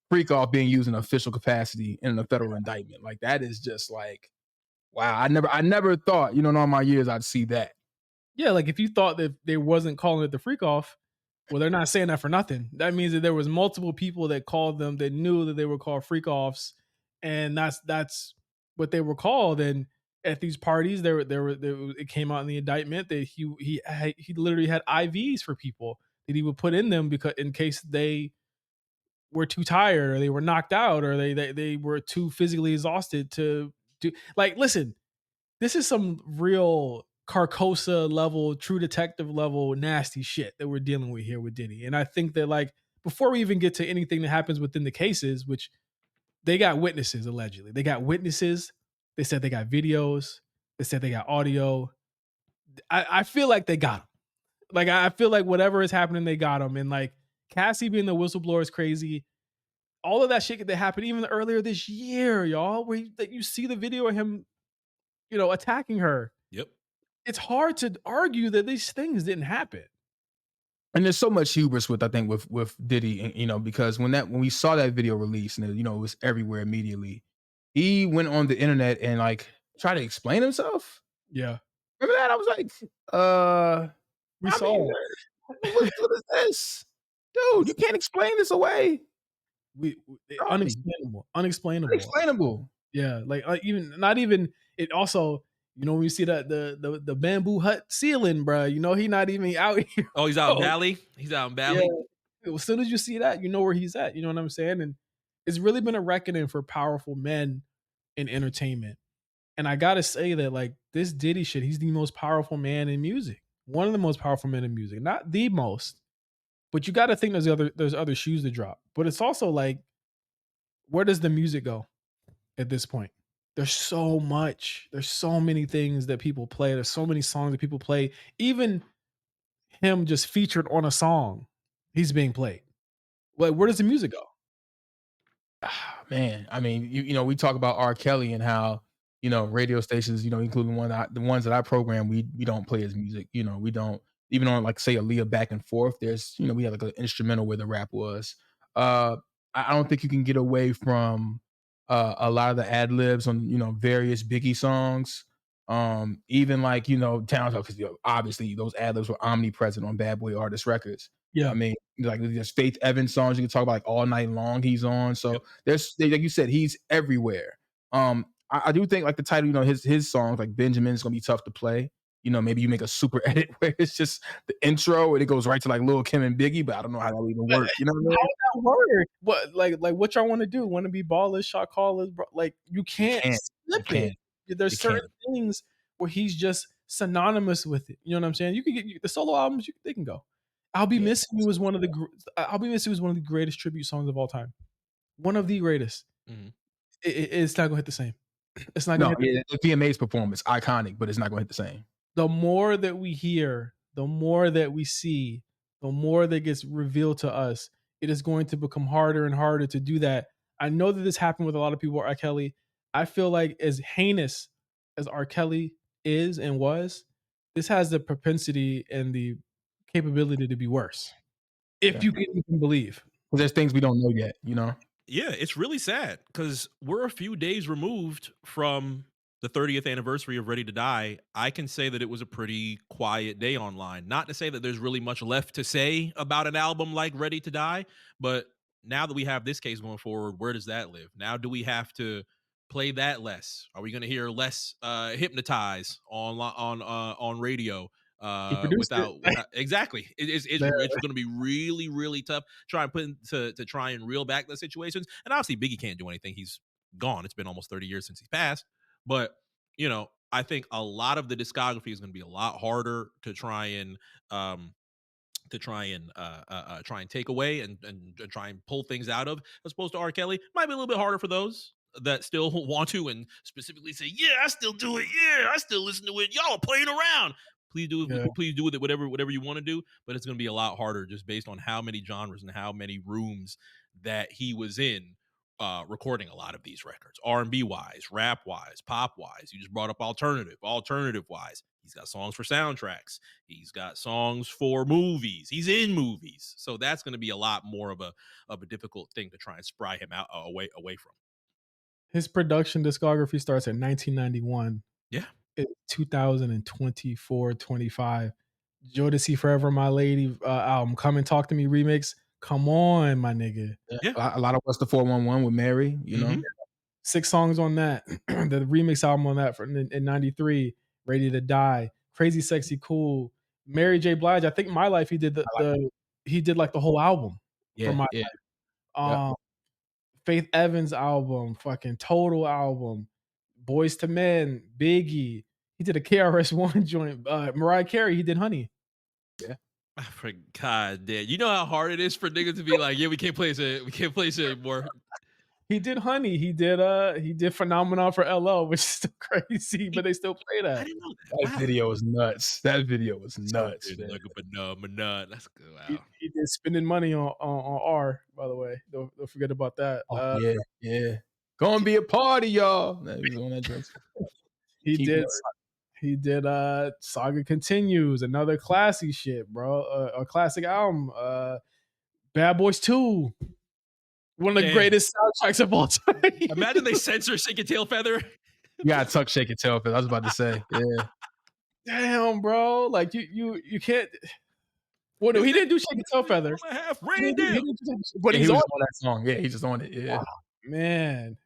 Speaker 4: freak off being used in official capacity in a federal indictment. Like that is just like, wow. I never thought, in all my years I'd see that.
Speaker 2: Yeah, like if you thought that they wasn't calling it the freak off, well, they're not saying that for nothing. That means that there was multiple people that called them that knew that they were called freak offs, and that's what they were called. And at these parties, it came out in the indictment that he literally had IVs for people that he would put in them because in case they were too tired or they were knocked out or they were too physically exhausted to do. Like, listen, this is some real Carcosa level, True Detective level, nasty shit that we're dealing with here with Diddy. And I think that like before we even get to anything that happens within the cases, which they got witnesses allegedly, they got witnesses. They said they got videos. They said they got audio. I feel like they got them. Like I feel like whatever is happening, they got them. And like Cassie being the whistleblower is crazy. All of that shit that happened even earlier this year, y'all, where you see the video of him, attacking her.
Speaker 3: Yep.
Speaker 2: It's hard to argue that these things didn't happen.
Speaker 4: And there's so much hubris with I think with Diddy, and because when we saw that video release and it was everywhere immediately, he went on the internet and like tried to explain himself.
Speaker 2: Yeah.
Speaker 4: Remember that? I was like,
Speaker 2: We saw
Speaker 4: what is this? Dude, you can't explain this away.
Speaker 2: Unexplainable. Yeah, like even not even it also, when you see that the bamboo hut ceiling, bro, he not even out here.
Speaker 3: Oh, he's out in Bali. He's out in Bali.
Speaker 2: Yeah. As soon as you see that, you know where he's at. You know what I'm saying? And it's really been a reckoning for powerful men in entertainment. And I gotta say that like this Diddy shit, he's the most powerful man in music. One of the most powerful men in music, not the most, but you got to think there's other shoes to drop. But it's also like, where does the music go at this point? There's so much. There's so many things that people play. There's so many songs that people play. Even him just featured on a song, he's being played. Like, where does the music go?
Speaker 4: Man, I mean, we talk about R. Kelly and how radio stations, including the ones that I program, we don't play his music. We don't even on like say Aaliyah Back and Forth. There's we have like an instrumental where the rap was. I don't think you can get away from a lot of the ad libs on various Biggie songs. Even like Town Talk, because obviously those ad libs were omnipresent on Bad Boy Artist Records.
Speaker 2: Yeah.
Speaker 4: I mean, like there's Faith Evans songs you can talk about like all night long. He's on, so there's like you said, he's everywhere. I do think like the title, his songs like Benjamin's gonna be tough to play. Maybe you make a super edit where it's just the intro and it goes right to like Lil Kim and Biggie, but I don't know how that even works. You know what I mean?
Speaker 2: How that work? What like what y'all want to do? Want to be ballers, shot callers, bro? Like you can't slip it. There's certain things where he's just synonymous with it. You know what I'm saying? You can get the solo albums, they can go. I'll Be Missing You was one of the greatest tribute songs of all time. One of the greatest.
Speaker 3: Mm-hmm.
Speaker 2: It's not gonna hit the same. It's not gonna hit
Speaker 4: the VMA's performance, iconic, but it's not gonna hit the same.
Speaker 2: The more that we hear, the more that we see, the more that gets revealed to us, it is going to become harder and harder to do that. I know that this happened with a lot of people, R. Kelly. I feel like as heinous as R. Kelly is and was, this has the propensity and the capability to be worse. If you can even believe.
Speaker 4: Well, there's things we don't know yet,
Speaker 3: Yeah, it's really sad because we're a few days removed from the 30th anniversary of Ready to Die. I can say that it was a pretty quiet day online. Not to say that there's really much left to say about an album like Ready to Die, but now that we have this case going forward, where does that live? Now, do we have to play that less? Are we going to hear less Hypnotize on radio? Without exactly, it's going to be really, really tough try and reel back the situations. And obviously, Biggie can't do anything. He's gone. It's been almost 30 years since he's passed. But I think a lot of the discography is going to be a lot harder to try and to try and take away and try and pull things out of, as opposed to R. Kelly. Might be a little bit harder for those that still want to and specifically say, yeah, I still do it. Yeah, I still listen to it. Y'all are playing around. Please do it.
Speaker 2: Yeah.
Speaker 3: Please do with it whatever you want to do. But it's going to be a lot harder just based on how many genres and how many rooms that he was in recording a lot of these records, R&B wise, rap wise, pop wise. You just brought up alternative wise. He's got songs for soundtracks. He's got songs for movies. He's in movies. So that's going to be a lot more of a difficult thing to try and spry him out away from.
Speaker 2: His production discography starts in 1991.
Speaker 3: Yeah.
Speaker 2: It's 2024, 25. Jodeci Forever My Lady album, Come and Talk to Me remix. Come on, my nigga.
Speaker 3: Yeah.
Speaker 4: A lot of what's the 411 with Mary, you know.
Speaker 2: 6 songs on that. The remix album on that in 93, Ready to Die, Crazy Sexy Cool, Mary J. Blige. I think My Life he did he did like the whole album for My Life. Faith Evans album, fucking Total album, Boys to Men, Biggie. He did a KRS-One joint. Mariah Carey, he did Honey.
Speaker 4: Yeah.
Speaker 3: I forgot that. You know how hard it is for niggas to be like, yeah, we can't play this anymore.
Speaker 2: He did Honey. He did Phenomenon for LL, which is still crazy, but they still play that.
Speaker 3: I didn't know
Speaker 4: that video was nuts. That video was nuts.
Speaker 3: Like a phenomenon. That's good. Wow.
Speaker 2: He did Spending Money on R, by the way. Don't forget about that.
Speaker 4: Yeah. Gonna be a party, y'all.
Speaker 2: He did Saga Continues, another classy shit, bro. A classic album. Bad Boys 2. One of the greatest soundtracks of all time.
Speaker 3: Imagine they censor Shake Your Tail Feather.
Speaker 4: You gotta tuck Shake Your Tail Feather. I was about to say. Yeah.
Speaker 2: Damn, bro. Like you can't. Well, no, he didn't do Shake Your Tail Feather.
Speaker 4: But he was on that song. Yeah, he just on it. Yeah.
Speaker 2: Wow, man.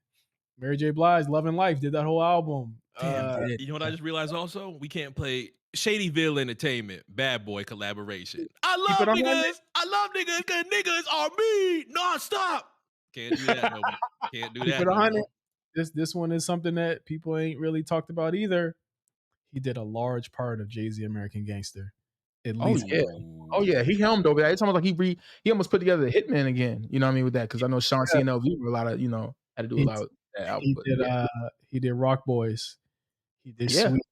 Speaker 2: Mary J. Blige, Love and Life, did that whole album.
Speaker 3: You know what I just realized also? We can't play Shadyville Entertainment, Bad Boy collaboration. I love niggas because niggas are me nonstop. Can't do that no more. Can't do that. No more.
Speaker 2: This one is something that people ain't really talked about either. He did a large part of Jay-Z American Gangster. At least.
Speaker 4: Oh yeah, he helmed over that. It's almost like he almost put together the Hitman again. You know what I mean with that? Because I know Sean C and LV were a lot of had to do a lot with that album.
Speaker 2: He did Rock Boys. He did Sweet.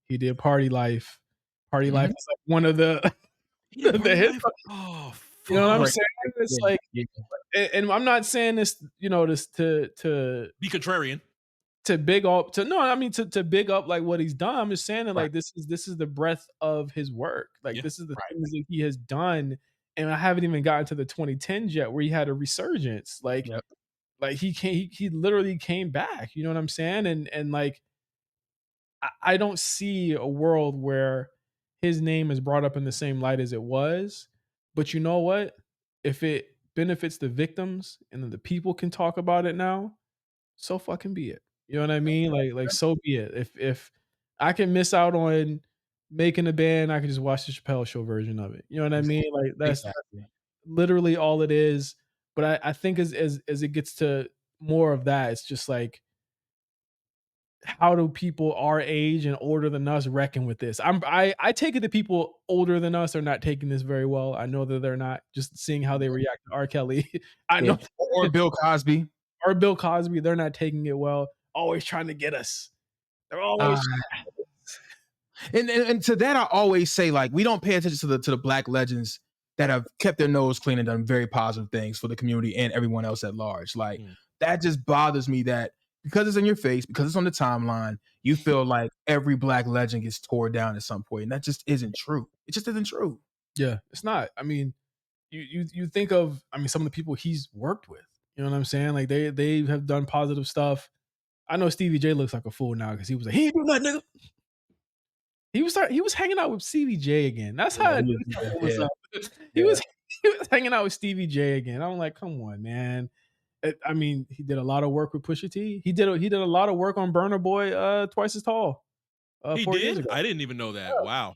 Speaker 2: He did Party Life. Party Life is like one of the hits.
Speaker 3: Oh,
Speaker 2: you know what I'm saying? It's like, and I'm not saying this, this to
Speaker 3: be contrarian.
Speaker 2: To big up to big up like what he's done. I'm just saying that like this is the breadth of his work. Like this is the things that he has done, and I haven't even gotten to the 2010s yet where he had a resurgence. Like he literally came back. You know what I'm saying? And like I don't see a world where his name is brought up in the same light as it was. But you know what? If it benefits the victims and then the people can talk about it now, so fucking be it. You know what I mean? Like so be it. If I can miss out on making a band, I can just watch the Chappelle Show version of it. You know what I mean? Like that's literally all it is. But I think as it gets to more of that, it's just like, how do people our age and older than us reckon with this? I take it that people older than us are not taking this very well. I know that they're not. Just seeing how they react to R. Kelly, I know,
Speaker 4: or Bill Cosby.
Speaker 2: Or Bill Cosby, they're not taking it well. Always trying to get us. They're always.
Speaker 4: And to that, I always say, like, we don't pay attention to the Black legends that have kept their nose clean and done very positive things for the community and everyone else at large. Like that just bothers me that because it's in your face, because it's on the timeline, you feel like every Black legend gets tore down at some point, and that just isn't true. It just isn't true.
Speaker 2: Yeah, it's not. I mean, you think of some of the people he's worked with. You know what I'm saying? Like they have done positive stuff. I know Stevie J looks like a fool now because he was like, he ain't doing that, nigga. He was hanging out with Stevie J again. That's how I knew was up. He was hanging out with Stevie J again. I'm like, come on, man. He did a lot of work with Pusha T. He did a lot of work on Burna Boy, Twice as Tall.
Speaker 3: He
Speaker 2: 4
Speaker 3: did?
Speaker 2: years ago.
Speaker 3: I didn't even know that.
Speaker 2: Yeah.
Speaker 3: Wow.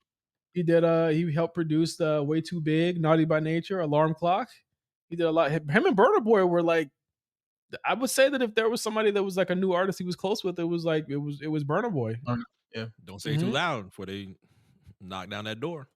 Speaker 2: He did. He helped produce Way Too Big, Naughty by Nature, Alarm Clock. He did a lot. Him and Burna Boy were like, I would say that if there was somebody that was like a new artist he was close with, it was Burna Boy.
Speaker 3: Yeah. Don't say it too loud before they knock down that door.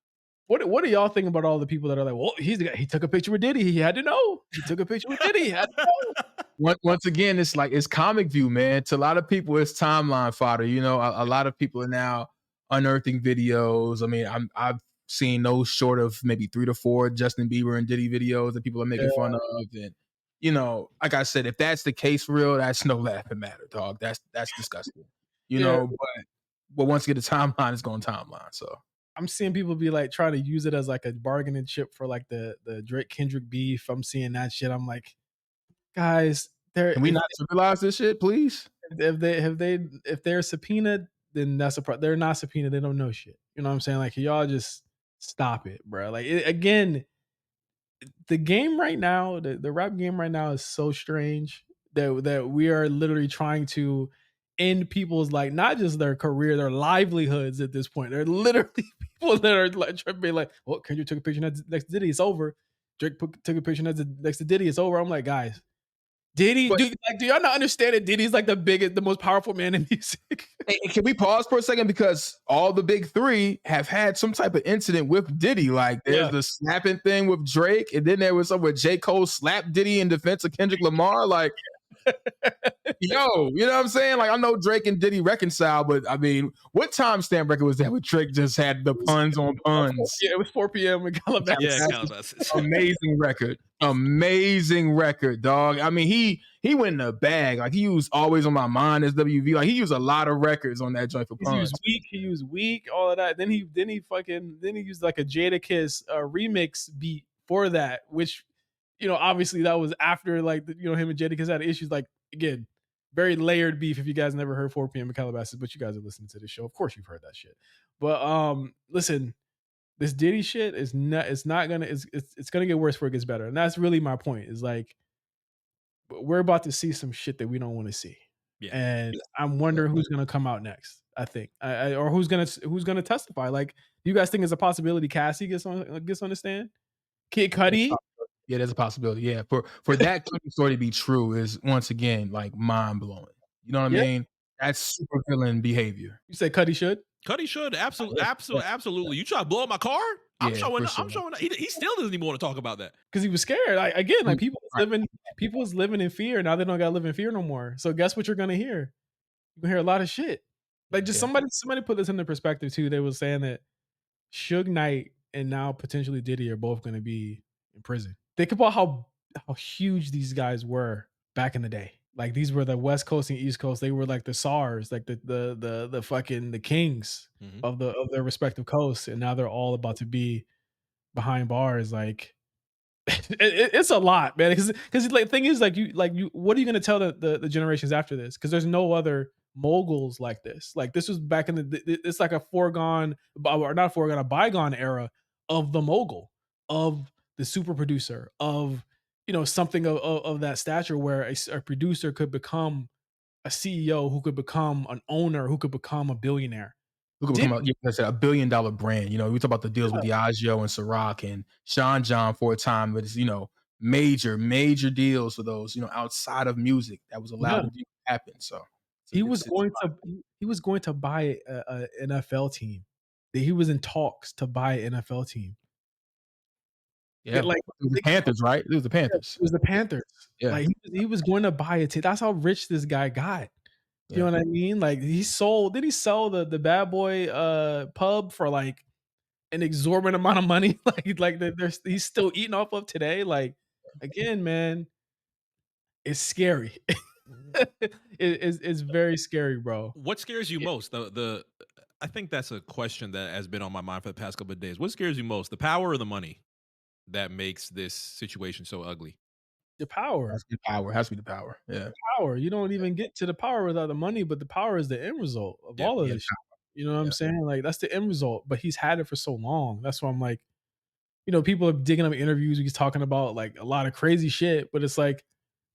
Speaker 2: What do y'all think about all the people that are like, well, he took a picture with Diddy. He had to know. He took a picture with Diddy. He had to know.
Speaker 4: Once again, it's like it's comic view, man. To a lot of people, it's timeline fodder. You know, a lot of people are now unearthing videos. I mean, I've seen no short of maybe 3 to 4 Justin Bieber and Diddy videos that people are making fun of. And you know, like I said, if that's the case for real, that's no laughing matter, dog. That's disgusting. You know, but once again, the timeline is going timeline. So
Speaker 2: I'm seeing people be like trying to use it as like a bargaining chip for like the Drake Kendrick beef. I'm seeing that shit. I'm like, guys,
Speaker 4: can we not realize this shit, please?
Speaker 2: If they're subpoenaed, then that's a problem. They're not subpoenaed. They don't know shit. You know what I'm saying? Like, y'all just stop it, bro. Like, again, the game right now, the rap game right now is so strange that we are literally trying to end people's, like, not just their career, their livelihoods at this point. They're literally people that are like trying to be like, well, Kendrick took a picture next to Diddy, it's over. Drake took a picture next to Diddy, it's over. I'm like, guys, Diddy, do y'all not understand that Diddy's like the most powerful man in music?
Speaker 4: Hey, can we pause for a second? Because all the big three have had some type of incident with Diddy. Like there's the slapping thing with Drake, and then there was some where J. Cole slapped Diddy in defense of Kendrick Lamar. Like, yo, you know what I'm saying? Like, I know Drake and Diddy reconcile, but I mean, what timestamp record was that where Drake just had the puns on puns?
Speaker 2: Yeah, it was 4 p.m. in Calabasas.
Speaker 3: Yeah, Calabasas.
Speaker 4: Amazing record, dog. I mean, he went in the bag. Like, he used Always on My Mind as WV. Like, he used a lot of records on that joint for puns.
Speaker 2: He used Weak, all of that. Then he used like a Jadakiss remix beat for that, which, you know, obviously that was after, like, you know, him and Jadakiss had issues. Like, again, very layered beef. If you guys never heard 4 p.m. in Calabasas, but you guys are listening to the show, of course you've heard that shit. But listen, this Diddy shit is not. It's gonna get worse before it gets better, and that's really my point. Is like, we're about to see some shit that we don't want to see, and I'm wondering who's gonna come out next. I think, or who's gonna testify. Like, do you guys think it's a possibility Cassie gets on the stand? Kid Cudi?
Speaker 4: Yeah, there's a possibility. Yeah, for that story to be true is once again like mind blowing. You know what I mean? That's super villain behavior.
Speaker 2: You say Cudi should?
Speaker 3: Cudi should absolutely. You try to blow up my car? I'm showing. He still doesn't even want to talk about that
Speaker 2: because he was scared. Like, again, like people was living in fear. Now they don't gotta live in fear no more. So guess what you're gonna hear? You're gonna hear a lot of shit. Like, just somebody put this into perspective too. They was saying that Suge Knight and now potentially Diddy are both gonna be in prison. Think about how huge these guys were back in the day. Like, these were the West Coast and East Coast. They were like the SARS, like the fucking the kings of their respective coasts, and now they're all about to be behind bars. Like, it's a lot, man. Because like, thing is, you what are you gonna tell the generations after this? Because there's no other moguls like this. Like, this was back in it's like a bygone era of the mogul, of the super producer, of, you know, something of that stature, where a producer could become a CEO, who could become an owner, who could become a billionaire.
Speaker 4: Who could become $1 billion brand. You know, we talk about the deals with Diageo and Ciroc and Sean John for a time, but it's, you know, major deals for those, you know, outside of music that was allowed to happen. So
Speaker 2: he was going to buy a NFL team. He was in talks to buy an NFL team.
Speaker 4: Yeah, like it was the Panthers, right? It was the Panthers.
Speaker 2: It was the Panthers. Yeah, like he was going to buy a team. That's how rich this guy got. You know what I mean? Like, did he sell the Bad Boy pub for like an exorbitant amount of money? like he's still eating off of today. Like, again, man, it's scary. It's very scary, bro.
Speaker 3: What scares you most? I think that's a question that has been on my mind for the past couple of days. What scares you most, the power or the money that makes this situation so ugly?
Speaker 2: The power.
Speaker 4: Has to be the power. Yeah.
Speaker 2: The power. You don't even get to the power without the money, but the power is the end result of all of this. You know what I'm saying? Like, that's the end result. But he's had it for so long. That's why I'm like, you know, people are digging up interviews. He's talking about like a lot of crazy shit, but it's like,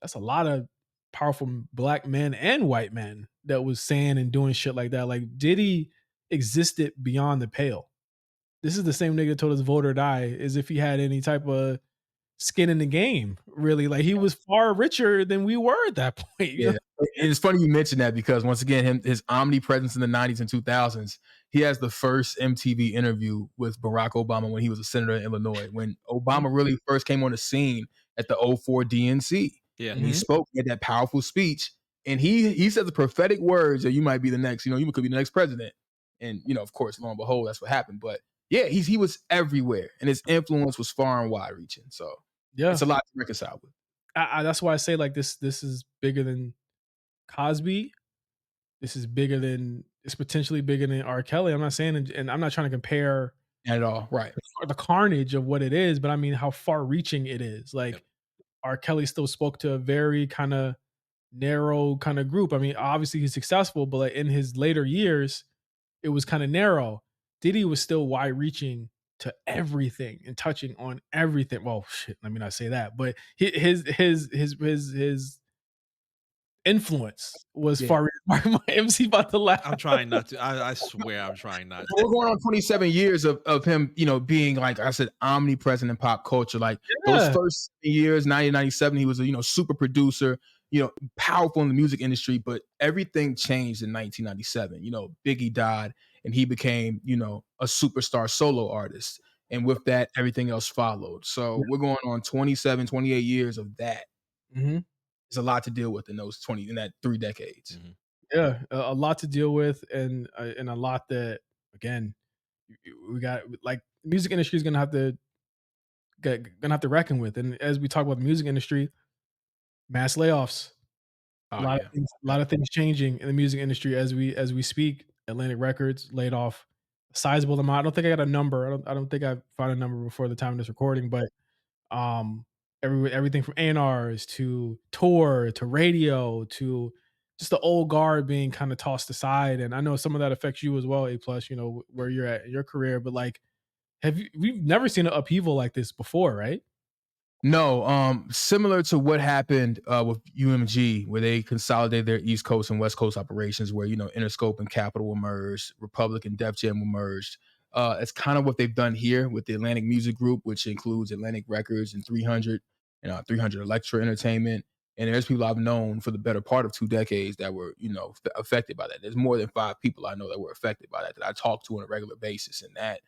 Speaker 2: that's a lot of powerful black men and white men that was saying and doing shit like that. Like, Diddy existed beyond the pale. This is the same nigga that told us vote or die, as if he had any type of skin in the game, really. Like, he was far richer than we were at that point.
Speaker 4: Yeah, it's funny you mentioned that, because once again, his omnipresence in the 90s and 2000s, he has the first MTV interview with Barack Obama when he was a senator in Illinois, when Obama really first came on the scene at the '04 DNC.
Speaker 3: Yeah.
Speaker 4: And he spoke at that powerful speech. And he said the prophetic words that you might be the next, you could be the next president. And, of course, lo and behold, that's what happened. But yeah, he was everywhere. And his influence was far and wide reaching. So
Speaker 2: Yeah.
Speaker 4: it's a lot to reconcile with.
Speaker 2: That's why I say like this is bigger than Cosby. This is bigger than, it's potentially bigger than R. Kelly. I'm not saying, and I'm not trying to compare
Speaker 4: Not at all. Right.
Speaker 2: the carnage of what it is, but I mean how far reaching it is. Like
Speaker 3: Yep.
Speaker 2: R. Kelly still spoke to a very kind of narrow kind of group. I mean, obviously he's successful, but like in his later years, it was kind of narrow. Diddy was still wide reaching to everything and touching on everything. Well, shit, let me not say that, but his influence was far. My MC about to laugh.
Speaker 3: I'm trying not to. I swear I'm trying not to.
Speaker 4: We're going on 27 years of him, being, like I said, omnipresent in pop culture. Like those first years, 1997, he was a super producer, powerful in the music industry. But everything changed in 1997. Biggie died, and he became, a superstar solo artist. And with that, everything else followed. So we're going on 27, 28 years of that.
Speaker 2: Mm-hmm.
Speaker 4: There's a lot to deal with in that 3 decades.
Speaker 3: Mm-hmm.
Speaker 2: Yeah, a lot to deal with, and a lot that, again, we got, like, music industry is gonna have to reckon with. And as we talk about the music industry, mass layoffs, a lot of things changing in the music industry as we speak. Atlantic Records laid off a sizable amount. I don't think I got a number. I don't think I found a number before the time of this recording, but everything from A&Rs to tour to radio to just the old guard being kind of tossed aside. And I know some of that affects you as well, A plus, where you're at in your career, but like, we've never seen an upheaval like this before, right?
Speaker 4: No, similar to what happened with UMG, where they consolidated their East Coast and West Coast operations, where Interscope and Capitol were merged, Republic and Def Jam were merged. It's kind of what they've done here with the Atlantic Music Group, which includes Atlantic Records and 300 and 300 Electra Entertainment. And there's people I've known for the better part of 2 decades that were affected by that. There's more than 5 people I know that were affected by that I talk to on a regular basis, and that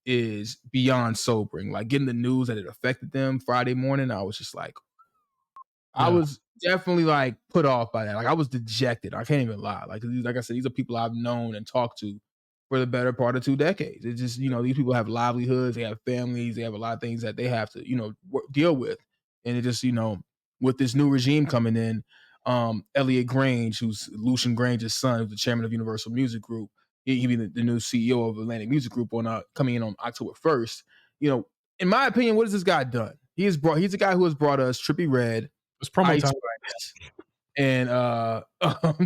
Speaker 4: is beyond sobering. Like, getting the news that it affected them Friday morning, I was just like, I was definitely like put off by that. Like, I was dejected. I can't even lie. Like I said, these are people I've known and talked to for the better part of 2 decades. It's just, these people have livelihoods, they have families, they have a lot of things that they have to, deal with. And it just, with this new regime coming in, Elliot Grange, who's Lucian Grange's son, who's the chairman of Universal Music Group, he be the new CEO of Atlantic Music Group coming in on October 1st. In my opinion, what has this guy done? He's a guy who has brought us Trippie Redd,
Speaker 2: It's promo
Speaker 4: Ice
Speaker 2: time.
Speaker 4: Spice, and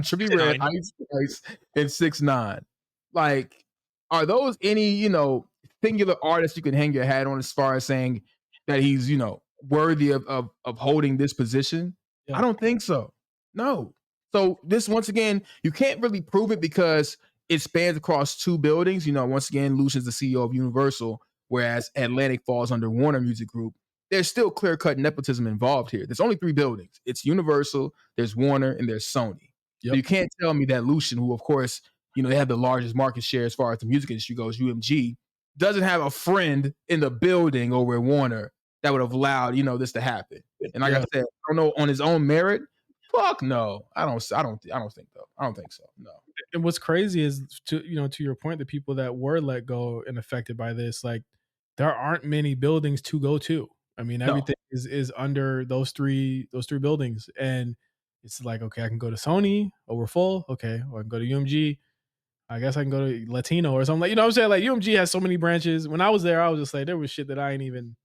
Speaker 4: Trippie Redd, Ice Spice, and 6ix9ine. Like, are those any, singular artists you can hang your hat on as far as saying that he's, worthy of holding this position?
Speaker 2: Yeah.
Speaker 4: I don't think so. No. So this, once again, you can't really prove it because it spans across 2 buildings. Once again, Lucian's the CEO of Universal, whereas Atlantic falls under Warner Music Group. There's still clear-cut nepotism involved here. There's only 3 buildings. It's Universal, there's Warner, and there's Sony.
Speaker 2: Yep.
Speaker 4: So you can't tell me that Lucian, who of course, they have the largest market share as far as the music industry goes, UMG, doesn't have a friend in the building over at Warner that would have allowed, this to happen. And like I said, I don't know, on his own merit, fuck no. I don't think though. I don't think so. No.
Speaker 2: And what's crazy is, to your point, the people that were let go and affected by this, like, there aren't many buildings to go to. I mean, everything is under those three buildings, and it's like, okay, I can go to Sony. Oh, we're full. Okay, or I can go to UMG. I guess I can go to Latino or something. Like, what I'm saying? Like, UMG has so many branches. When I was there, I was just like, there was shit that I ain't even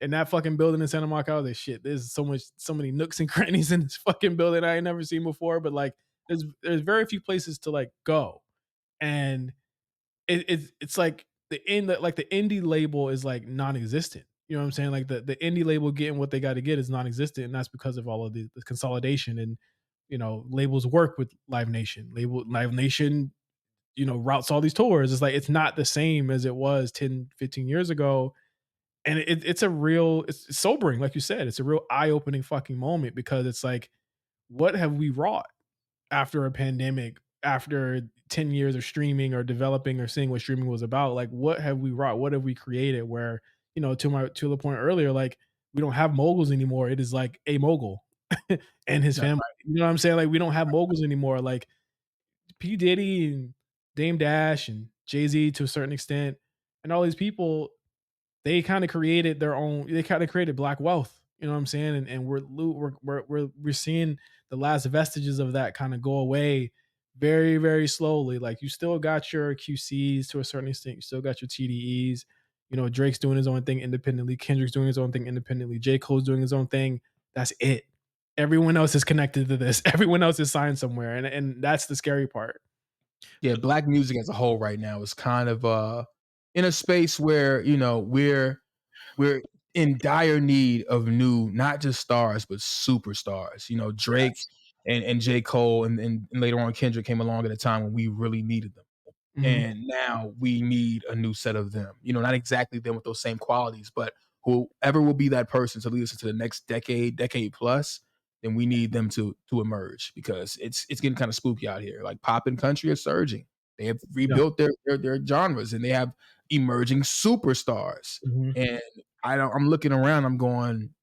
Speaker 2: in that fucking building in Santa Monica. I was like, shit, there's so many nooks and crannies in this fucking building I ain't never seen before. But like, there's very few places to like go, and it's like the indie label is like non-existent. You know what I'm saying? Like the indie label getting what they got to get is non-existent, and that's because of all of the consolidation. And labels work with Live Nation. Live Nation, routes all these tours. It's like, it's not the same as it was 10, 15 years ago. And it's sobering, like you said. It's a real eye-opening fucking moment, because it's like, what have we wrought after a pandemic, after 10 years of streaming or developing or seeing what streaming was about, like what have we wrought? What have we created where, to the point earlier, like we don't have moguls anymore. It is like a mogul and his
Speaker 4: Yeah,
Speaker 2: family. You know what I'm saying? Like we don't have moguls anymore. Like P. Diddy and Dame Dash and Jay-Z to a certain extent, and all these people, they kind of created their own. They kind of created black wealth. You know what I'm saying? And we're seeing the last vestiges of that kind of go away very very slowly. Like you still got your QCs to a certain extent. You still got your TDEs. Drake's doing his own thing independently. Kendrick's doing his own thing independently. J. Cole's doing his own thing. That's it. Everyone else is connected to this. Everyone else is signed somewhere, and that's the scary part.
Speaker 4: yeah. Black music as a whole right now is kind of in a space where we're in dire need of new, not just stars, but superstars. Drake
Speaker 2: Yes.
Speaker 4: and J. Cole and later on Kendrick came along at a time when we really needed them.
Speaker 2: Mhm.
Speaker 4: And now we need a new set of them. Not exactly them with those same qualities, but whoever will be that person to lead us into the next decade plus, then we need them to emerge because it's getting kind of spooky out here. Like pop and country are surging. They have
Speaker 2: Yeah.
Speaker 4: rebuilt their genres and they have emerging superstars.
Speaker 2: Mhm.
Speaker 4: And I'm looking around, I'm going,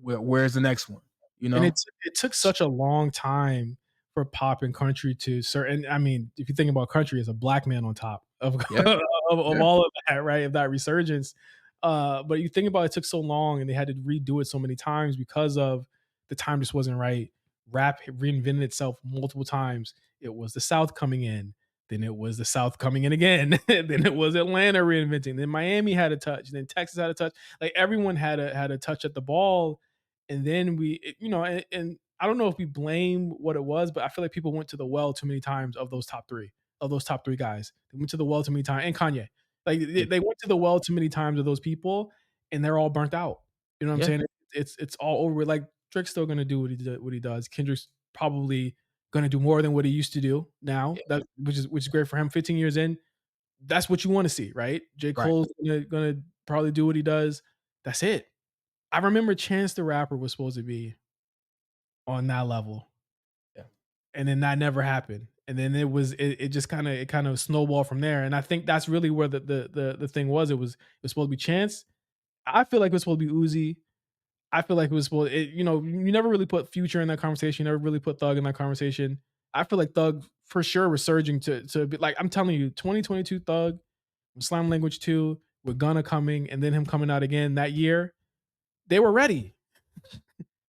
Speaker 4: where's the next one?
Speaker 2: And it took such a long time for pop and country to certain. I mean, if you think about country as a black man on top of
Speaker 4: Yeah,
Speaker 2: of
Speaker 4: yeah,
Speaker 2: all of that, right? Of that resurgence. But you think about it took so long and they had to redo it so many times because of the time just wasn't right. Rap reinvented itself multiple times. It was the South coming in, then it was the South coming in again, then it was Atlanta reinventing, then Miami had a touch, then Texas had a touch. Like everyone had a touch at the ball, and then and I don't know if we blame what it was, but I feel like people went to the well too many times of those top three guys. They went to the well too many times, and Kanye. Like
Speaker 4: yeah,
Speaker 2: they went to the well too many times of those people, and they're all burnt out. You know what I'm
Speaker 4: yeah,
Speaker 2: saying? It's all over. Like Drake's still gonna do what he does. Kendrick's probably gonna do more than what he used to do now.
Speaker 4: yeah.
Speaker 2: That which is great for him. 15 years in, that's what you want to see, right? J.
Speaker 4: Right.
Speaker 2: Cole's gonna probably do what he does. That's it. I remember Chance the Rapper was supposed to be on that level,
Speaker 4: Yeah.
Speaker 2: and then that never happened. And then it just kind of snowballed from there. And I think that's really where the thing was. It was supposed to be Chance. I feel like it was supposed to be Uzi. I feel like it was supposed. You never really put Future in that conversation. You never really put Thug in that conversation. I feel like Thug for sure was surging to be like, I'm telling you, 2022 Thug, Slam Language 2 with Gunna coming, and then him coming out again that year. They were ready.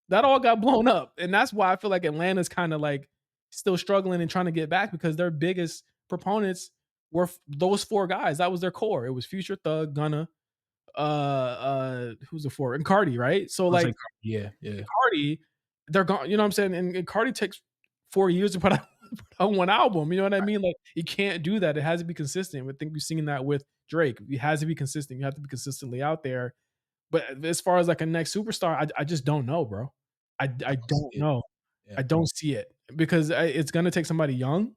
Speaker 2: That all got blown up. And that's why I feel like Atlanta's kind of like still struggling and trying to get back because their biggest proponents were those four guys. That was their core. It was Future, Thug, Gunna, who's the four? And Cardi, right? So
Speaker 4: I was
Speaker 2: like
Speaker 4: like, yeah, yeah,
Speaker 2: Cardi, they're gone, you know what I'm saying? And Cardi takes 4 years to put out, put out one album. You know what I mean? Like you can't do that. It has to be consistent. I think we've seen that with Drake. It has to be consistent. You have to be consistently out there. But as far as like a next superstar, I just don't know, bro. I don't
Speaker 4: yeah,
Speaker 2: know.
Speaker 4: yeah.
Speaker 2: I don't see it because it's going to take somebody young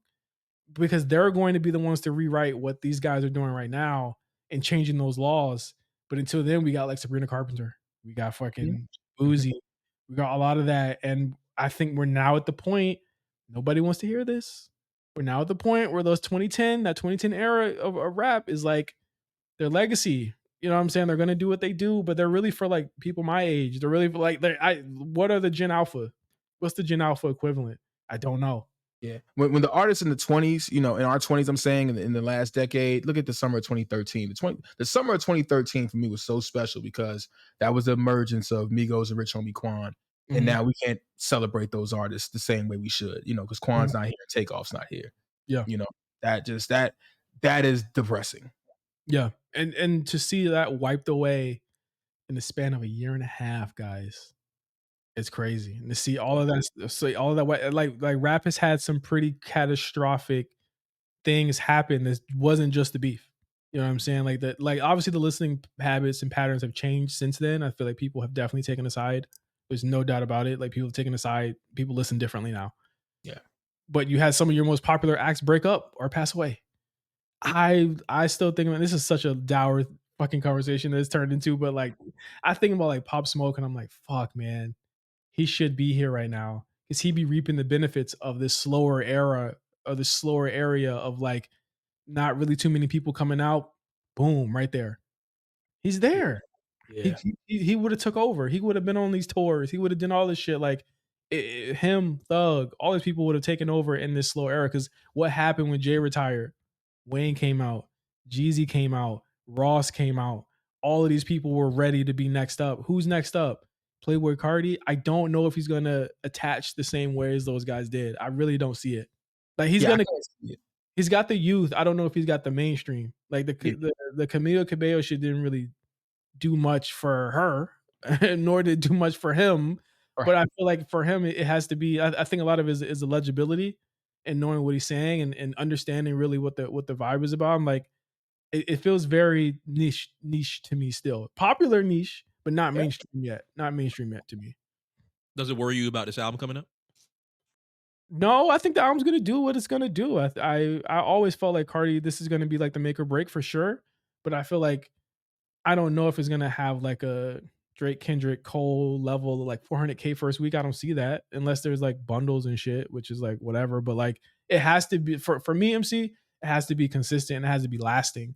Speaker 2: because they're going to be the ones to rewrite what these guys are doing right now and changing those laws. But until then, we got like Sabrina Carpenter, we got
Speaker 4: Mhm,
Speaker 2: fucking
Speaker 4: mhm.
Speaker 2: Uzi, we got a lot of that, and I think we're now at the point. Nobody wants to hear this. We're now at the point where that 2010 era of rap is like their legacy. You know what I'm saying? They're gonna do what they do, but they're really for like people my age. They're really for like what are the Gen Alpha? What's the Gen Alpha equivalent? I don't know.
Speaker 4: Yeah. When the artists in the 20s, in our 20s, I'm saying in the last decade, look at the summer of 2013. The summer of 2013 for me was so special because that was the emergence of Migos and Rich Homie Quan. And
Speaker 2: Mhm.
Speaker 4: now we can't celebrate those artists the same way we should, because
Speaker 2: Mhm.
Speaker 4: Quan's not here, Takeoff's not here.
Speaker 2: Yeah.
Speaker 4: You know, that is depressing.
Speaker 2: Yeah. And to see that wiped away in the span of a year and a half, guys, it's crazy. And to see all of that, like rap has had some pretty catastrophic things happen that wasn't just the beef. You know what I'm saying? Like that, like obviously the listening habits and patterns have changed since then. I feel like people have definitely taken a side. There's no doubt about it. Like people have taken a side. People listen differently now.
Speaker 4: Yeah.
Speaker 2: But you had some of your most popular acts break up or pass away. I still think, man, this is such a dour fucking conversation that it's turned into. But like I think about like Pop Smoke and I'm like, fuck, man, he should be here right now because he'd be reaping the benefits of this slower era this slower area of like not really too many people coming out. Boom, right there. He's there.
Speaker 4: Yeah.
Speaker 2: He would have took over. He would have been on these tours. He would have done all this shit. Like him, Thug, all these people would have taken over in this slow era. Because what happened when Jay retired? Wayne came out, Jeezy came out, Ross came out. All of these people were ready to be next up. Who's next up? Playboy Cardi. I don't know if he's gonna attach the same way as those guys did. I really don't see it. Like he's
Speaker 4: Yeah, I
Speaker 2: gonna.
Speaker 4: can't see it.
Speaker 2: He's got the youth. I don't know if he's got the mainstream. Like
Speaker 4: Yeah.
Speaker 2: the Camila Cabello shit didn't really do much for her, nor did it do much for him.
Speaker 4: Right.
Speaker 2: But I feel like for him, it has to be. I think a lot of it is the legibility and knowing what he's saying and understanding really what the vibe is about. I'm like, it feels very niche to me still. Popular niche, but not
Speaker 4: Yeah.
Speaker 2: mainstream yet. Not mainstream yet to me.
Speaker 3: Does it worry you about this album coming up?
Speaker 2: No, I think the album's gonna do what it's gonna do. I always felt like Cardi, this is gonna be like the make or break for sure. But I feel like I don't know if it's gonna have like a Drake, Kendrick, Cole level, like 400K first week. I don't see that unless there's like bundles and shit, which is like whatever. But like it has to be for me, MC. It has to be consistent. It has to be lasting.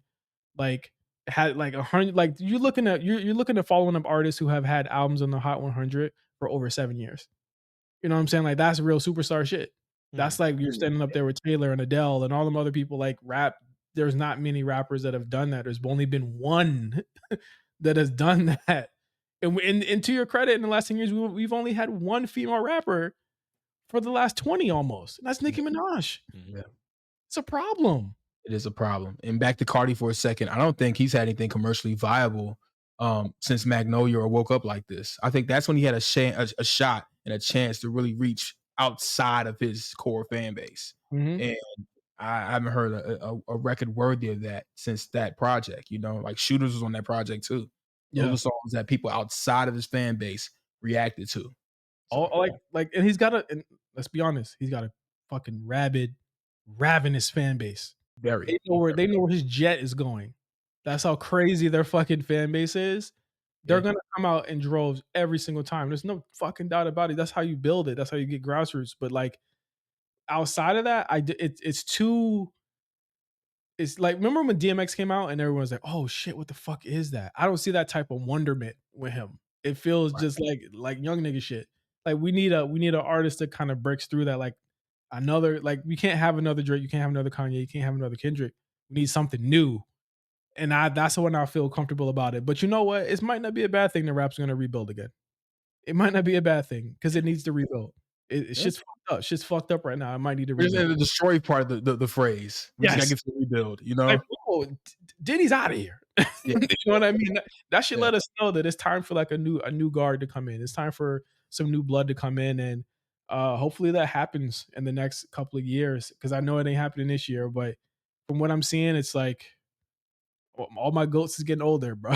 Speaker 2: Like it had like 100. Like you're looking at following up artists who have had albums on the Hot 100 for over 7 years. You know what I'm saying? Like that's real superstar shit. That's like you're standing up there with Taylor and Adele and all them other people like rap. There's not many rappers that have done that. There's only been one that has done that. And to your credit, in the last 10 years, we've only had one female rapper for the last 20 almost. And that's Nicki Minaj.
Speaker 4: Yeah.
Speaker 2: It's a problem.
Speaker 4: It is a problem. And back to Cardi for a second. I don't think he's had anything commercially viable since Magnolia or Woke Up Like This. I think that's when he had a shot and a chance to really reach outside of his core fan base.
Speaker 2: Mhm.
Speaker 4: And I haven't heard a record worthy of that since that project. You know, like Shooters was on that project too.
Speaker 2: Yeah.
Speaker 4: Those are songs that people outside of his fan base reacted to.
Speaker 2: All like, and he's got and let's be honest, he's got a fucking rabid, ravenous fan base.
Speaker 4: Very.
Speaker 2: They know where his jet is going. That's how crazy their fucking fan base is. They're gonna come out in droves every single time. There's no fucking doubt about it. That's how you build it. That's how you get grassroots. But like outside of that, it's too. It's like remember when DMX came out and everyone was like, "Oh shit, what the fuck is that?" I don't see that type of wonderment with him. It feels just like young nigga shit. Like we need an artist that kind of breaks through that. Like another like we can't have another Drake, you can't have another Kanye, you can't have another Kendrick. We need something new. And that's when I feel comfortable about it. But you know what? It might not be a bad thing the rap's gonna rebuild again. It might not be a bad thing because it needs to rebuild. Shit's fucked up. Shit's fucked up right now. I might need to
Speaker 4: We're just in
Speaker 2: rebuild.
Speaker 4: the destroy part of the phrase. We just gotta get to the rebuild, you know?
Speaker 2: Like, bro, Diddy's out of here.
Speaker 4: Yeah.
Speaker 2: You know what I mean? That should let us know that it's time for like a new guard to come in. It's time for some new blood to come in, and hopefully that happens in the next couple of years. Because I know it ain't happening this year, but from what I'm seeing, it's like all my goats is getting older, bro.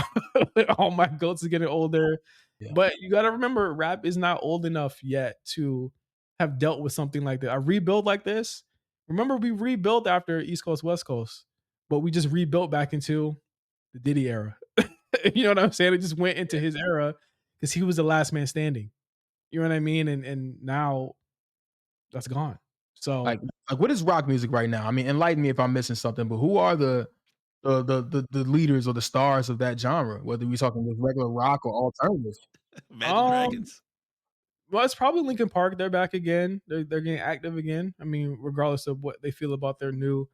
Speaker 2: All my goats is getting older.
Speaker 4: Yeah.
Speaker 2: But you got to remember, rap is not old enough yet to have dealt with something like that. A rebuild like this. Remember, we rebuilt after East Coast, West Coast, but we just rebuilt back into the Diddy era. You know what I'm saying? It just went into his era because he was the last man standing. You know what I mean? And now that's gone. So
Speaker 4: Like what is rock music right now? I mean, enlighten me if I'm missing something, but who are the leaders or the stars of that genre, whether we're talking with regular rock or alternative?
Speaker 3: Imagine Dragons.
Speaker 2: Well, it's probably Linkin Park. They're back again. They're getting active again. I mean, regardless of what they feel about their new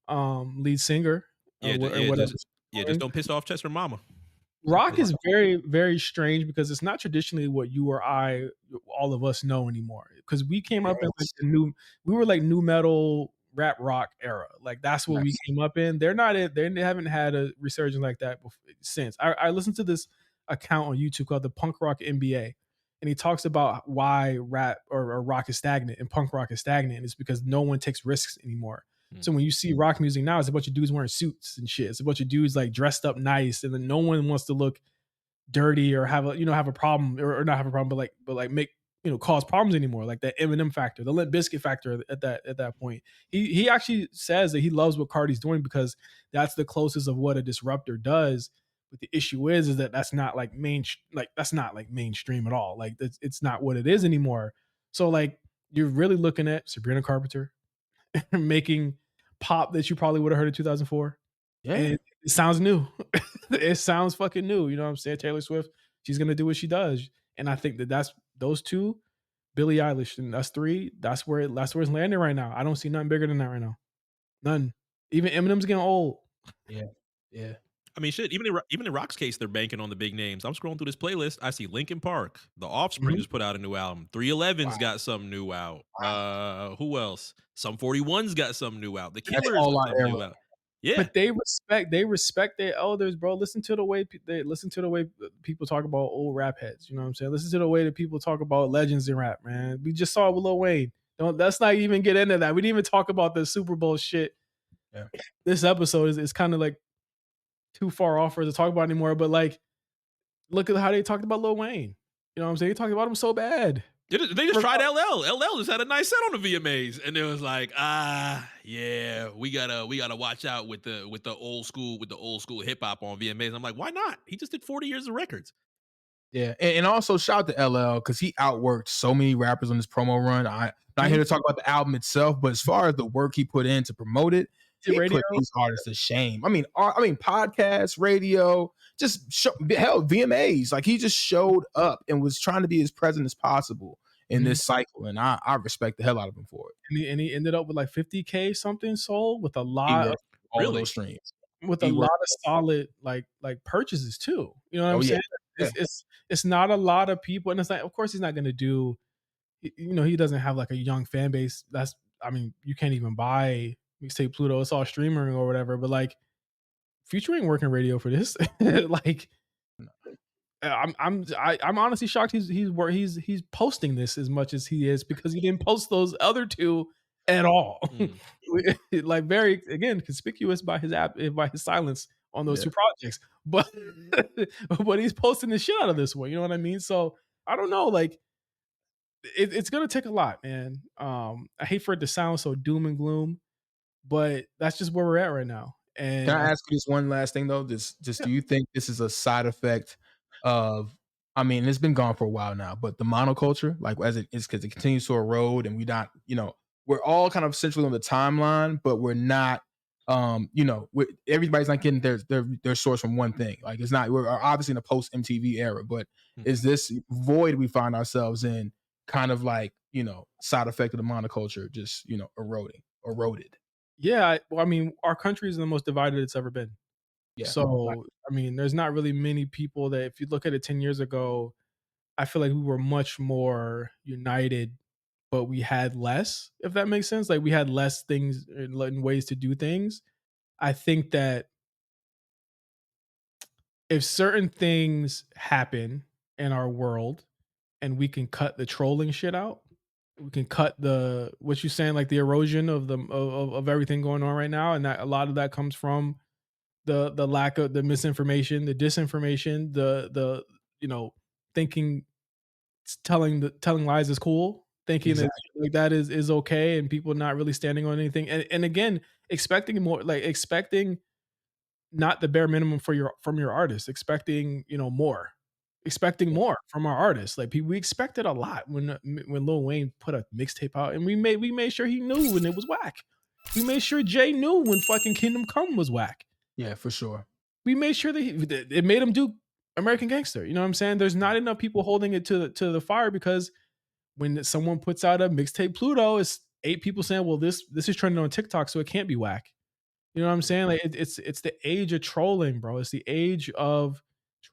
Speaker 2: lead singer.
Speaker 3: Just don't piss off Chester Mama.
Speaker 2: Rock is very, very strange because it's not traditionally what you or I, all of us know anymore. Because we came up in like we were like new metal, rap rock era. Like that's what we came up in. They're not it. They haven't had a resurgence like that since. I listened to this account on YouTube called the Punk Rock MBA, and he talks about why rap or rock is stagnant and punk rock is stagnant. And it's because no one takes risks anymore. So when you see rock music now, it's a bunch of dudes wearing suits and shit. It's a bunch of dudes like dressed up nice, and then no one wants to look dirty or have a problem or not have a problem, but like make cause problems anymore. Like that Eminem factor, the Limp Bizkit factor at that point. He actually says that he loves what Cardi's doing because that's the closest of what a disruptor does. But the issue is that that's not like mainstream at all. Like it's not what it is anymore. So like you're really looking at Sabrina Carpenter, making pop that you probably would have heard in 2004.
Speaker 4: Yeah.
Speaker 2: And it sounds new. It sounds fucking new. You know what I'm saying? Taylor Swift, she's gonna do what she does, and I think that that's those two, Billie Eilish, and that's three. That's where it's landing right now. I don't see nothing bigger than that right now. None. Even Eminem's getting old.
Speaker 4: Yeah. Yeah.
Speaker 3: I mean, shit. Even in Rock's case, they're banking on the big names. I'm scrolling through this playlist. I see Linkin Park, The Offspring
Speaker 2: Mhm.
Speaker 3: just put out a new album. 311's
Speaker 4: Wow.
Speaker 3: got something new out. Who else? Some 41's got something new out. The
Speaker 4: That's
Speaker 3: Killers
Speaker 4: all
Speaker 3: got
Speaker 4: our
Speaker 3: something
Speaker 4: era.
Speaker 3: new out. Yeah,
Speaker 2: But they respect their elders, bro. Listen to the way they listen to the way people talk about old rap heads. You know what I'm saying? Listen to the way that people talk about legends in rap, man. We just saw it with Lil Wayne. Don't let's not even get into that. We didn't even talk about the Super Bowl shit.
Speaker 4: Yeah.
Speaker 2: This episode is kind of like too far off for us to talk about anymore. But like, look at how they talked about Lil Wayne. You know what I'm saying? They talked about him so bad.
Speaker 3: they just tried LL. LL just had a nice set on the VMAs, and it was like, yeah, we gotta watch out with the old school hip hop on VMAs. I'm like, why not? He just did 40 years of records.
Speaker 4: Yeah, and also shout out to LL because he outworked so many rappers on this promo run. I'm not here to talk about the album itself, but as far as the work he put in to promote it, he
Speaker 2: Radio.
Speaker 4: put these artists to shame. I mean, podcasts, radio, hell, VMAs. Like he just showed up and was trying to be as present as possible in this cycle, and I respect the hell out of him for it.
Speaker 2: And he ended up with like 50K something sold with a
Speaker 4: He
Speaker 2: lot of
Speaker 4: worked all of
Speaker 3: Really?
Speaker 4: those streams.
Speaker 2: with
Speaker 4: He
Speaker 2: a
Speaker 4: worked-
Speaker 2: lot of solid like purchases too. You know what
Speaker 4: Oh,
Speaker 2: I'm
Speaker 4: yeah.
Speaker 2: saying? It's not a lot of people, and it's like, of course, he's not going to do. You know, he doesn't have like a young fan base. I mean, you can't even buy MIXTAPE PLUTO. It's all streaming or whatever. But like, Future ain't working radio for this. Like, I'm honestly shocked he's posting this as much as he is because he didn't post those other two at all. Like very again conspicuous by his silence on those two projects. But but he's posting the shit out of this one. You know what I mean? So I don't know. Like it's gonna take a lot, man. I hate for it to sound so doom and gloom, but that's just where we're at right now. And
Speaker 4: Can I ask you this one last thing though? Just do you think this is a side effect of? I mean, it's been gone for a while now, but the monoculture, like as it is, because it continues to erode, and we're all kind of centrally on the timeline, but we're not. Everybody's not getting their source from one thing. Like it's not. We're obviously in a post MTV era, but is this void we find ourselves in kind of like side effect of the monoculture just eroded?
Speaker 2: yeah, well, I mean, our country is the most divided it's ever been.
Speaker 4: Yeah.
Speaker 2: So, I mean, there's not really many people that, if you look at it 10 years ago, I feel like we were much more united, but we had less, if that makes sense. Like we had less things and ways to do things. I think that if certain things happen in our world and we can cut the trolling shit out, we can cut what you're saying, like the erosion of everything going on right now. And that a lot of that comes from the lack of the misinformation, the disinformation, the thinking telling lies is cool, thinking that like that is okay, and people not really standing on anything. And again, expecting more, like expecting not the bare minimum from your artist, expecting more. Expecting more from our artists. Like we expected a lot when Lil Wayne put a mixtape out, and we made sure he knew when it was whack. We made sure Jay knew when fucking Kingdom Come was whack.
Speaker 4: Yeah, for sure.
Speaker 2: We made sure that it made him do American Gangster. You know what I'm saying? There's not enough people holding it to the fire, because when someone puts out a mixtape PLUTO, it's 8 people saying, "Well, this is trending on TikTok, so it can't be whack." You know what I'm saying? Like it's the age of trolling, bro. It's the age of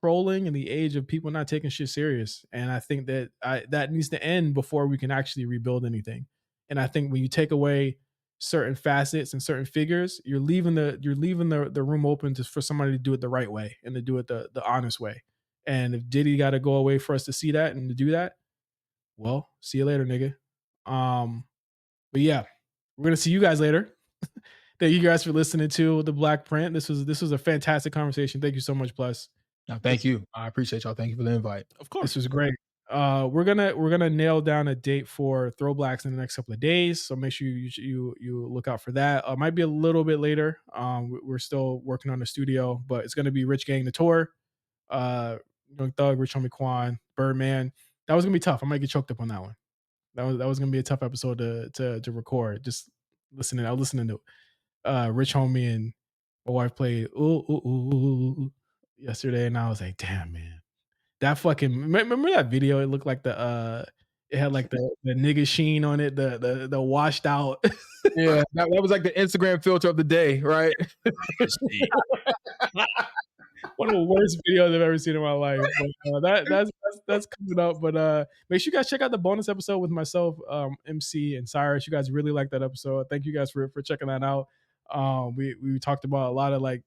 Speaker 2: trolling and the age of people not taking shit serious. And I think that that needs to end before we can actually rebuild anything. And I think when you take away certain facets and certain figures, you're leaving the room open for somebody to do it the right way and to do it the honest way. And if Diddy got to go away for us to see that and to do that, well, see you later, nigga. But yeah, we're gonna see you guys later. Thank you guys for listening to the BlkPrint. This was a fantastic conversation. Thank you so much, Plus.
Speaker 4: No, thank you. I appreciate y'all. Thank you for the invite.
Speaker 3: Of course.
Speaker 2: This was great. We're gonna nail down a date for Throwblacks in the next couple of days, so make sure you look out for that. Might be a little bit later. We're still working on the studio, but it's gonna be Rich Gang the Tour, Young Thug, Rich Homie Quan, Birdman. That was gonna be tough. I might get choked up on that one. That was gonna be a tough episode to record. Just I was listening to Rich Homie and my wife played ooh, ooh, ooh, ooh, ooh yesterday, and I was like, damn, man. That fucking remember that video? It looked like it had like the nigga sheen on it, the washed out.
Speaker 4: Yeah, that was like the Instagram filter of the day, right?
Speaker 2: One of the worst videos I've ever seen in my life. But that's coming up. But make sure you guys check out the bonus episode with myself, MC, and Cyrus. You guys really like that episode. Thank you guys for checking that out. We talked about a lot of like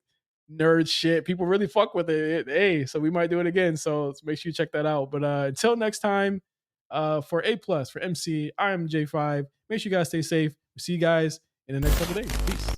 Speaker 2: nerd shit. People really fuck with it. Hey, so we might do it again. So make sure you check that out. But until next time, for A plus for MC, I am J5. Make sure you guys stay safe. See you guys in the next couple days. Peace.